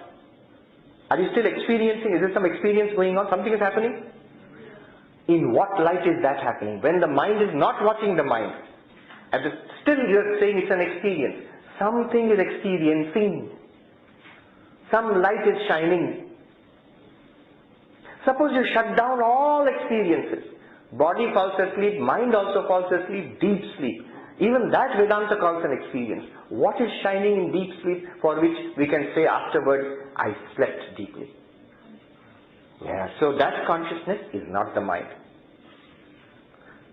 Are you still experiencing? Is there some experience going on? Something is happening? In what light is that happening? When the mind is not watching the mind, still you're saying it's an experience. Something is experiencing. Some light is shining. Suppose you shut down all experiences. Body falls asleep, mind also falls asleep, deep sleep. Even that Vedanta calls an experience. What is shining in deep sleep for which we can say afterwards, I slept deeply? Yeah, so that consciousness is not the mind.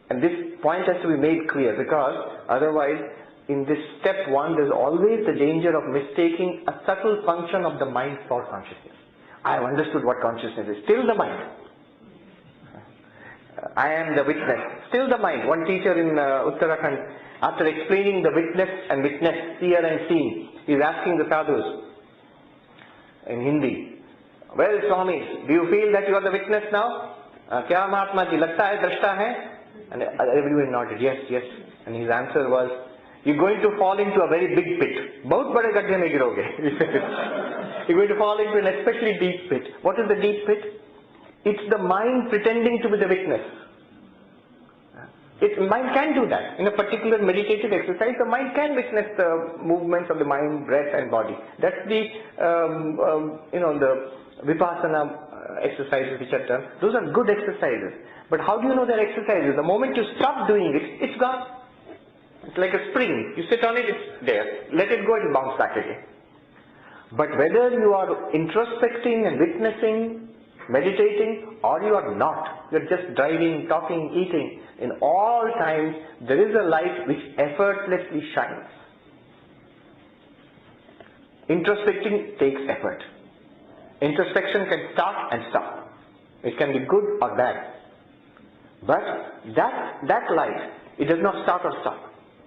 And this point has to be made clear, because otherwise in this step 1 there's always the danger of mistaking a subtle function of the mind for consciousness. I have understood what consciousness is. Still the mind. I am the witness. Still the mind. One teacher in Uttarakhand, after explaining the witness and witness, seer and seeing, is asking the sadhus in Hindi, well, Swami, do you feel that you are the witness now? Kya Mahatma ji, lagta hai, drashta hai? And everyone nodded, yes, yes. And his answer was, you're going to fall into a very big pit. Bahut bade gadde mein giroge. You're going to fall into an especially deep pit. What is the deep pit? It's the mind pretending to be the witness. Mind can do that. In a particular meditative exercise, the mind can witness the movements of the mind, breath and body. That's the, the vipassana exercises which are done. Those are good exercises. But how do you know they're exercises? The moment you stop doing it, it's gone. It's like a spring. You sit on it, it's there. Let it go, it'll bounce back again. But whether you are introspecting and witnessing, meditating, or you are not, you're just driving, talking, eating, in all times there is a light which effortlessly shines. Introspecting takes effort. Introspection can start and stop. It can be good or bad. But that light, it does not start or stop.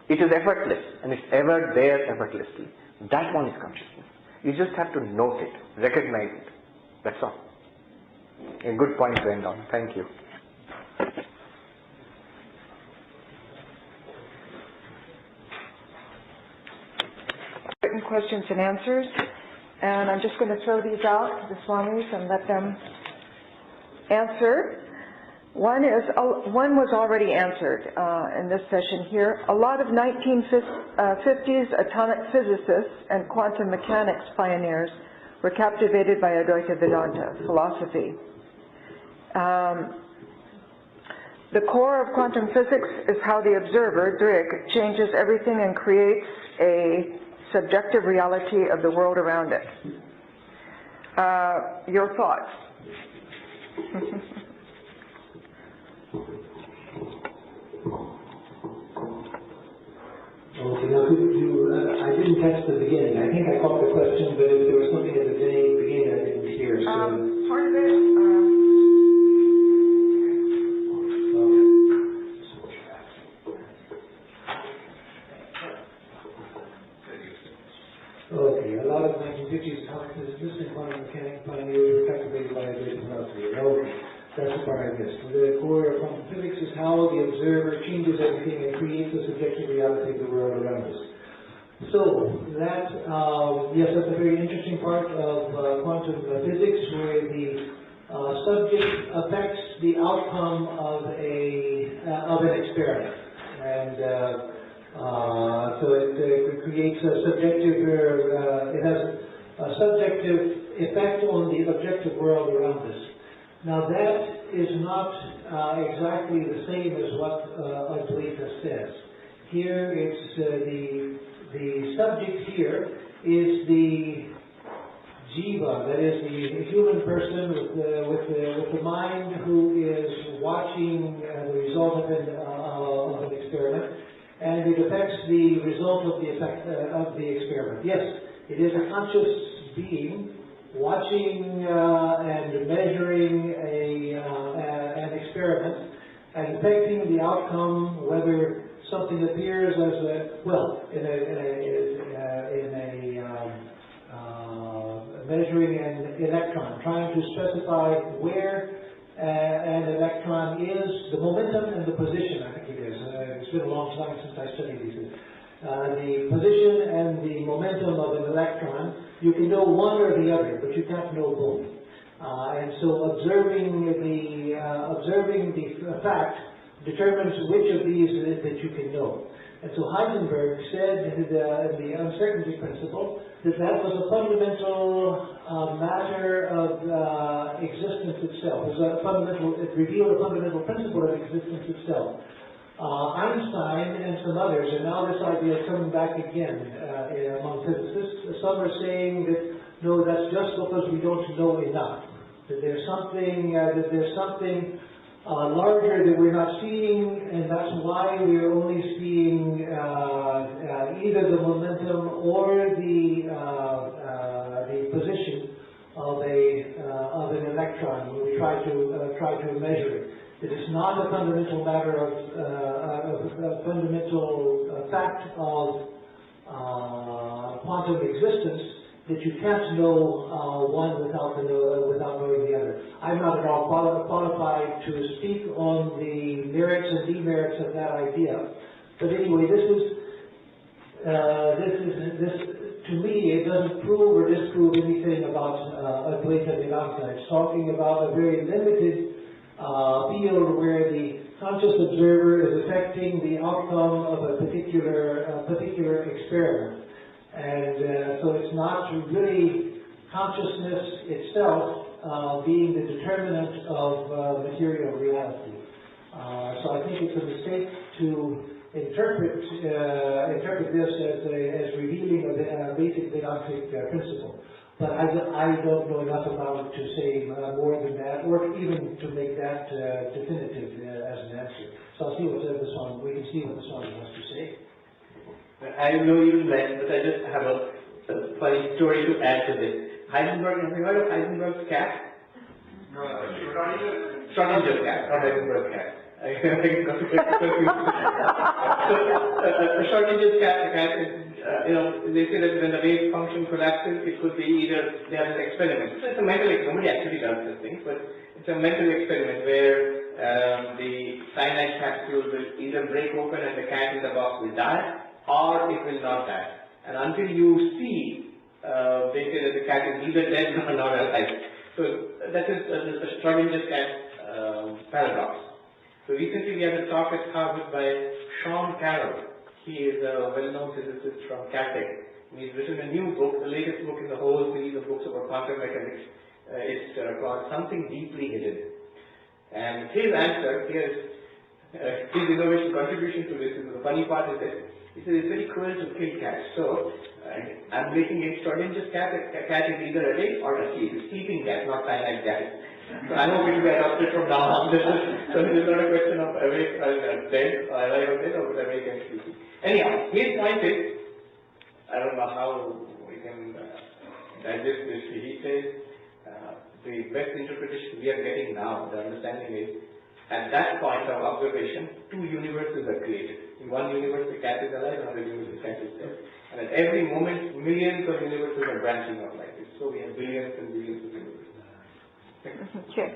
It is effortless and it's ever there effortlessly. That one is consciousness. You just have to note it, recognize it. That's all. A good point to end on. Thank you. Written questions and answers, and I'm just going to throw these out to the Swamis and let them answer. One was already answered in this session here. A lot of 1950s atomic physicists and quantum mechanics pioneers were captivated by Advaita Vedanta philosophy. The core of quantum physics is how the observer, Drig, changes everything and creates a subjective reality of the world around it. Your thoughts? I didn't catch the beginning. I think I caught the question, but if there was something at the beginning I didn't hear. So. Part of it, Okay, a lot of 1950s talk physicists and quantum mechanics pioneers were captivated by ideas philosophy. Okay, that's the part I missed. The core of quantum physics is how the observer changes everything and creates a subjective reality of the world around us. So, that, yes, that's a very interesting part of quantum physics, where the subject affects the outcome of an experiment. And so it creates a subjective, it has a subjective effect on the objective world around us. Now that is not exactly the same as what Advaita says. Here it's the subject here is the jiva, that is the human person with the mind who is watching the result of an experiment. And it affects the result of the experiment. Yes, it is a conscious being watching and measuring an experiment and affecting the outcome, whether something appears as measuring an electron, trying to specify where an electron is, the momentum and the position, I think it is. It's been a long time since I studied these things. The position and the momentum of an electron, you can know one or the other, but you can't know both. And so observing the fact determines which of these it is that you can know. And so Heisenberg said in the uncertainty principle that that was a fundamental matter of existence itself. It revealed a fundamental principle of existence itself. Einstein and some others, and now this idea is coming back again among physicists. Some are saying that no, that's just because we don't know enough. That there's something larger that we're not seeing, and that's why we're only seeing either the momentum or the position of an electron when we try to measure it. It is not a fundamental matter of a fundamental fact of quantum existence that you can't know one without knowing the other. I'm not at all qualified to speak on the merits and demerits of that idea. But anyway, this to me, it doesn't prove or disprove anything about Advaita Vedanta. It's talking about a very limited field where the conscious observer is affecting the outcome of a particular experiment. And so it's not really consciousness itself being the determinant of material reality. So I think it's a mistake to interpret this as revealing a basic Vedantic principle. But I don't know enough about it to say more than that, or even to make that definitive as an answer. So I'll see what we can see what the Swami has to say. I know you less, but I just have a funny story to add to this. Heisenberg, have you heard of Heisenberg's cat? No, Schrodinger's cat, not Heisenberg's cat. I got confused. So, Schrodinger's cat is, they say that when the wave function collapses, it could be either, they have this experiment. So it's a mental experiment, nobody actually does this thing, but it's a mental experiment where the cyanide capsule will either break open and the cat in the box will die, or it will not die. And until you see, they say that the cat is either dead or not alive. So that is a Schrodinger's cat paradox. So recently we had a talk at Harvard by Sean Carroll. He is a well-known physicist from Caltech. He's written a new book, the latest book in the whole series of books about quantum mechanics. It's called Something Deeply Hidden. And his answer, his innovation contribution to this, the funny part is that he says it's very cruel to kill cats. So I'm making a Schrodinger's cat. A cat is either awake or asleep. A sleeping cat, not cyanide cat. So I hope it will be adopted from now on. So it is not a question of awake or dead, or alive or dead, or awake and sleeping. Anyhow, his point is I don't know how we can digest this. He says the best interpretation we are getting now, the understanding is, at that point of observation, two universes are created. In one universe the cat is alive, another universe the cat is dead. And at every moment, millions of universes are branching out like this. So we have billions and billions of universes. Okay.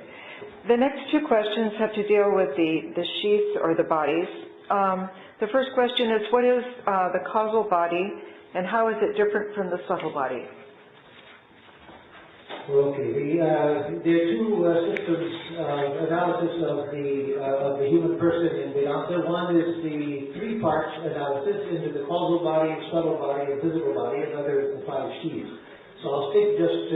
The next two questions have to deal with the sheaths or the bodies. The first question is, what is the causal body and how is it different from the subtle body? Okay, there are two systems of analysis of the human person in Vedanta. One is the three-part analysis into the causal body, subtle body, and physical body. Another is the five sheaths. So I'll stick just,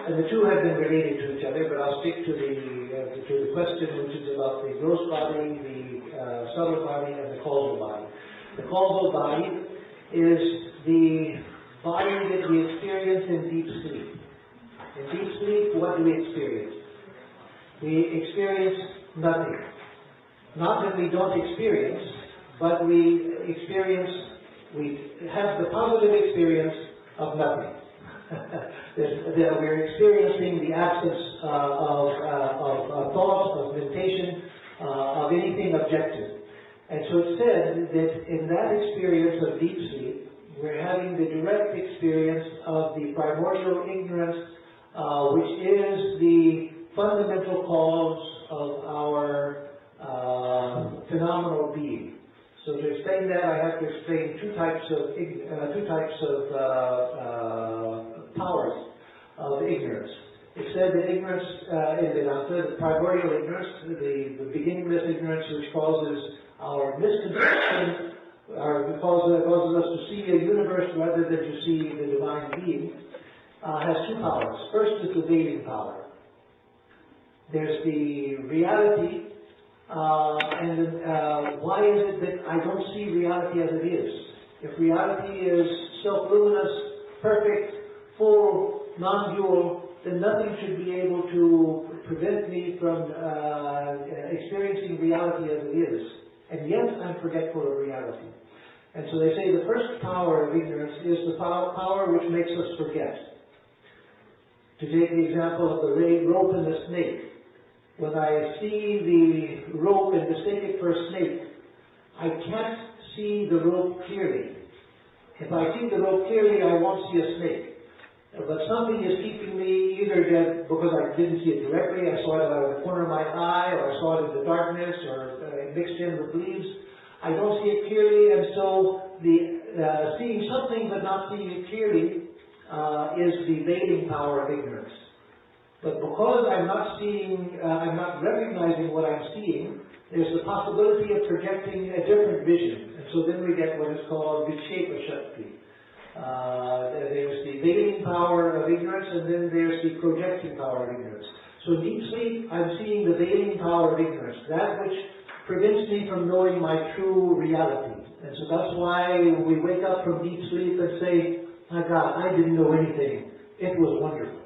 and the two have been related to each other, but I'll stick to the question which is about the gross body, the subtle body, and the causal body. The causal body is the body that we experience in deep sleep. In deep sleep, what do we experience? We experience nothing. Not that we don't experience, but we have the positive experience of nothing. We're experiencing the absence of thought, of meditation, of anything objective. And so it's said that in that experience of deep sleep, we're having the direct experience of the primordial ignorance, which is the fundamental cause of our phenomenal being. So to explain that, I have to explain two types of powers of ignorance. It said that ignorance in Vedanta, the primordial ignorance, the beginningless ignorance, which causes our misconception, causes us to see a universe rather than to see the divine being, has two powers. First is the veiling power. There's the reality, and why is it that I don't see reality as it is? If reality is self-luminous, perfect, full, non-dual, then nothing should be able to prevent me from experiencing reality as it is. And yet I'm forgetful of reality. And so they say the first power of ignorance is the power which makes us forget. To take the example of the rope and the snake. When I see the rope and mistake it for a snake, I can't see the rope clearly. If I see the rope clearly, I won't see a snake. But something is keeping me either because I didn't see it directly, I saw it out of the corner of my eye, or I saw it in the darkness, or mixed in with leaves. I don't see it clearly, and so the seeing something but not seeing it clearly is the veiling power of ignorance. But because I'm not recognizing what I'm seeing, there's the possibility of projecting a different vision. And so then we get what is called Vikshepa Shakti. There's the veiling power of ignorance, and then there's the projecting power of ignorance. So deep sleep, I'm seeing the veiling power of ignorance, that which prevents me from knowing my true reality. And so that's why we wake up from deep sleep and say, my God, I didn't know anything. It was wonderful.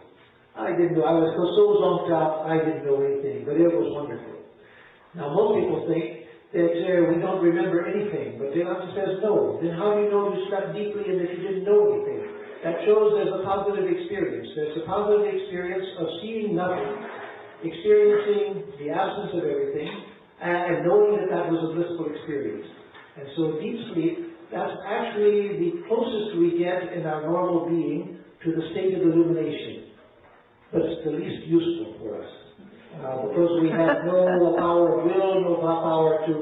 I was so zonked out, I didn't know anything, but it was wonderful. Now most people think that we don't remember anything, but Vedanta says no. Then how do you know you slept deeply and that you didn't know anything? That shows there's a positive experience. There's a positive experience of seeing nothing, experiencing the absence of everything, and knowing that that was a blissful experience. And so deep sleep, that's actually the closest we get in our normal being to the state of illumination. But it's the least useful for us. Because we have no power of will, no power to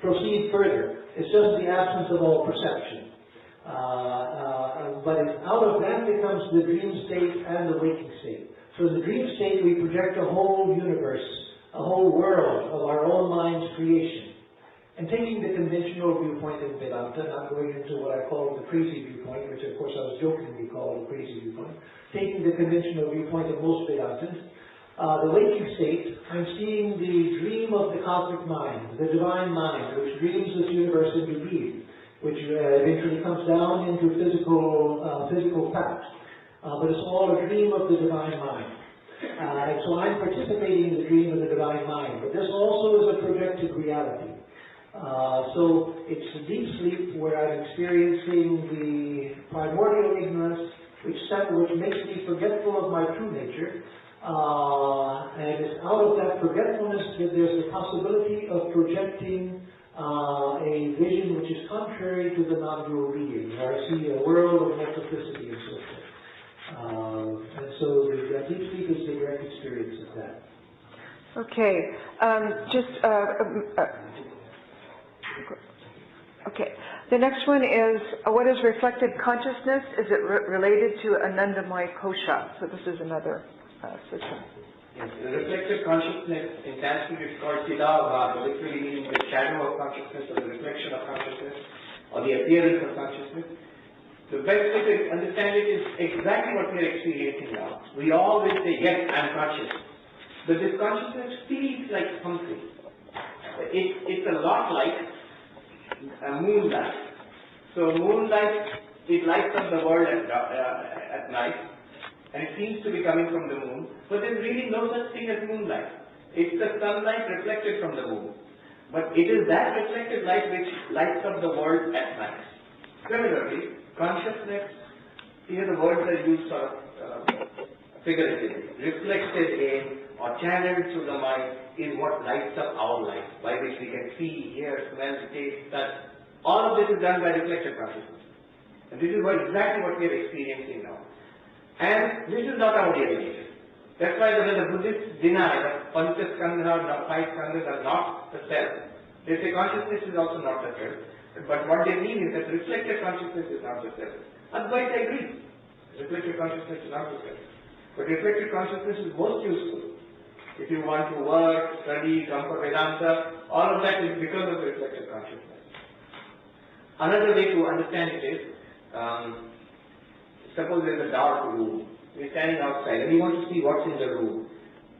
proceed further. It's just the absence of all perception. But out of that becomes the dream state and the waking state. So in the dream state we project a whole universe, a whole world of our own mind's creation. And taking the conventional viewpoint in Vedanta, not going into what I call the crazy viewpoint, which of course I was jokingly called the crazy viewpoint, taking the conventional viewpoint of most Vedantins, the waking state, I'm seeing the dream of the cosmic mind, the divine mind, which dreams this universe into being, which eventually comes down into physical fact. But it's all a dream of the divine mind. And so I'm participating in the dream of the divine mind. But this also is a projected reality. So it's a deep sleep where I'm experiencing the primordial ignorance, which makes me forgetful of my true nature. And it's out of that forgetfulness that there's the possibility of projecting a vision which is contrary to the non-dual being, where I see a world of multiplicity and so forth. And so the deep sleep is the direct experience of that. Okay, okay. The next one is, what is reflected consciousness? Is it related to Anandamaya Kosha? So this is another system. Yes, the reflected consciousness, in Sanskrit it's called Chidabhasa, literally meaning the shadow of consciousness or the reflection of consciousness or the appearance of consciousness. The best way to understand it is exactly what we are experiencing now. We always say, yes, I'm conscious. But this consciousness feels like something. It's a lot like moonlight. So moonlight, it lights up the world at night. And it seems to be coming from the moon, but there's really no such thing as moonlight. It's the sunlight reflected from the moon. But it is that reflected light which lights up the world at night. Similarly, consciousness, here the words are used sort of figuratively. Reflected in or channeled through the mind is what lights up our life, by which we can see, hear, smell, taste, touch. All of this is done by reflected consciousness. And this is exactly what we are experiencing now. And this is not our real nature. That's why when the Buddhists deny that Panchaskandha or 5 skandhas are not the self, they say consciousness is also not the self. But what they mean is that reflected consciousness is not the self. Otherwise, I agree. Reflected consciousness is not the self. But reflected consciousness is most useful. If you want to work, study, come for Vedanta, all of that is because of reflected consciousness. Another way to understand it is, suppose there's a dark room. We're standing outside and we want to see what's in the room.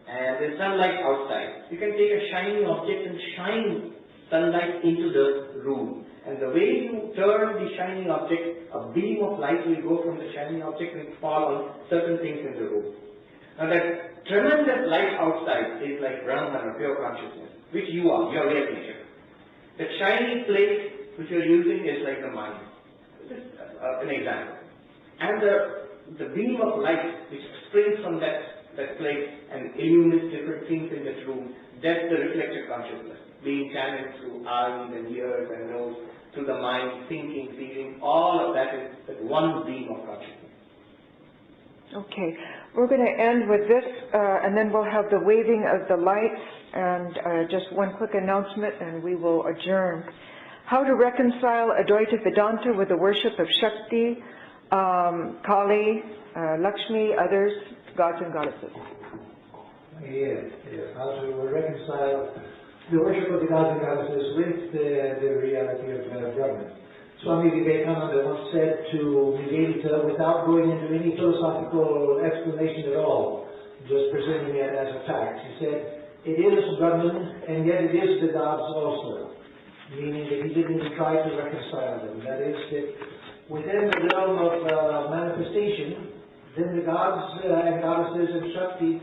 And there's sunlight outside. You can take a shiny object and shine sunlight into the room. And the way you turn the shiny object, a beam of light will go from the shiny object and fall on certain things in the room. Now that tremendous light outside is like Brahman or pure consciousness, which you are, your real nature. The shiny plate which you're using is like the mind. This is an example. And the beam of light which springs from that plate and illumines different things in that room, that's the reflected consciousness, being channeled through eyes and ears and nose, through the mind, thinking, feeling, all of that is that one beam of consciousness. Okay, we're going to end with this, and then we'll have the waving of the lights, and just one quick announcement, and we will adjourn. How to reconcile Advaita Vedanta with the worship of Shakti, Kali, Lakshmi, others, gods and goddesses. Yes. How to reconcile the worship of the gods and goddesses with the reality of Brahman. Swami Vivekananda once said to Nivedita, without going into any philosophical explanation at all, just presenting it as a fact, he said, it is Brahman and yet it is the gods also. Meaning that he didn't even try to reconcile them. That is, that within the realm of manifestation, then the gods and goddesses and Shakti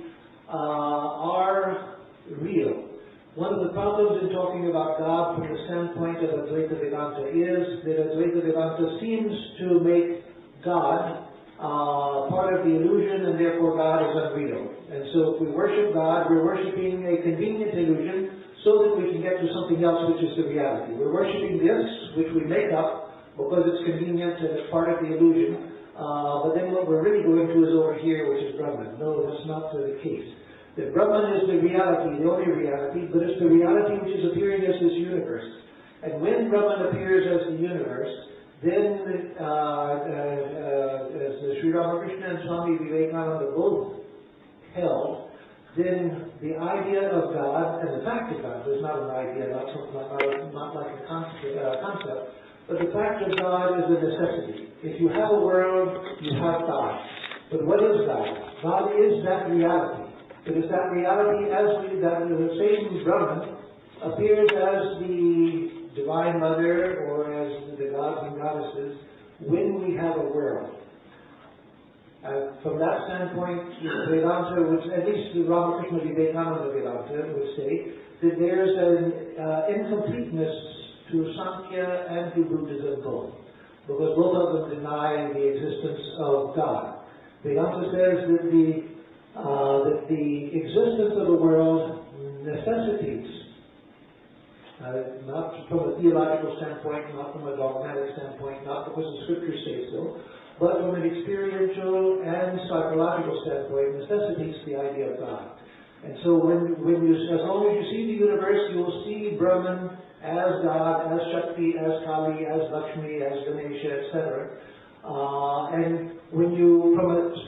are real. One of the problems in talking about God from the standpoint of Advaita Vedanta is that Advaita Vedanta seems to make God part of the illusion, and therefore God is unreal. And so if we worship God, we're worshipping a convenient illusion so that we can get to something else which is the reality. We're worshipping this, which we make up because it's convenient and it's part of the illusion, but then what we're really going to is over here, which is Brahman. No, that's not the case. That Brahman is the reality, the only reality, but it's the reality which is appearing as this universe. And when Brahman appears as the universe, then as Sri Ramakrishna and Swami Vivekananda both held, then the idea of God and the fact of God is not an idea, not like a concept, but the fact of God is a necessity. If you have a world, you have God. But what is God? God is that reality. It is that reality that the same Brahman appears as the Divine Mother or as the gods and goddesses when we have a world. From that standpoint, Vedanta would, at least the Ramakrishna Vivekananda Vedanta would say, that there's an incompleteness to Sankhya and to Buddhism both, because both of them deny the existence of God. Vedanta says that the existence of the world necessitates, not from a theological standpoint, not from a dogmatic standpoint, not because the scriptures say so, but from an experiential and psychological standpoint, necessitates the idea of God. And so when you, as long as you see the universe, you will see Brahman as God, as Shakti, as Kali, as Lakshmi, as Ganesha, etc. And when you,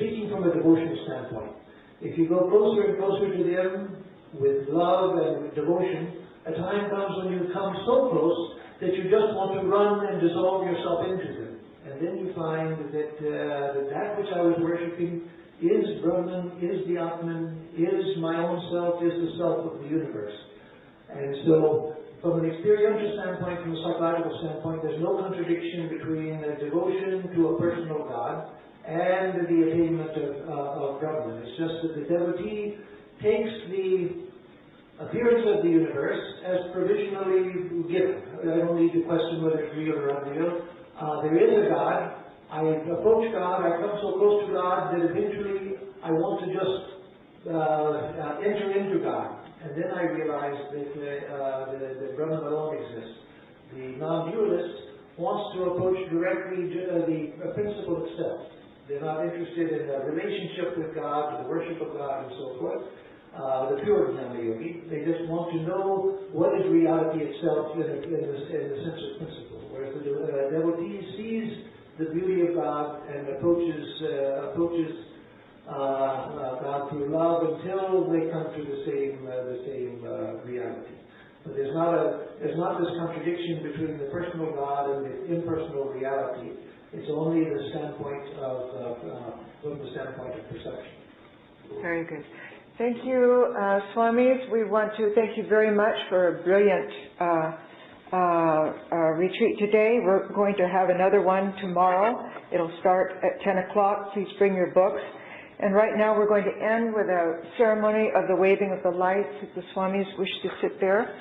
speaking from a devotional standpoint, if you go closer and closer to them with love and with devotion, a time comes when you come so close that you just want to run and dissolve yourself into them. And then you find that which I was worshipping is Brahman, is the Atman, is my own self, is the self of the universe. And so, from an experiential standpoint, from a psychological standpoint, there's no contradiction between devotion to a personal God and the attainment of Brahman. It's just that the devotee takes the appearance of the universe as provisionally given. I don't need to question whether it's real or unreal. There is a God. I approach God, I come so close to God that eventually I want to just enter into God. And then I realize that Brahman alone exists. The non-dualist wants to approach directly the principle itself. They're not interested in a relationship with God, the worship of God, and so forth. The pure Jnana Yogi, they just want to know what is reality itself in the sense of principle. Whereas the devotee sees the beauty of God and approaches God through love until they come to the same reality. But there's not this contradiction between the personal God and the impersonal reality. It's only the standpoint from the standpoint of perception. Very good. Thank you, Swamis. We want to thank you very much for a brilliant retreat today. We're going to have another one tomorrow. It'll start at 10 o'clock. Please bring your books. And right now we're going to end with a ceremony of the waving of the lights. If the Swamis wish to sit there.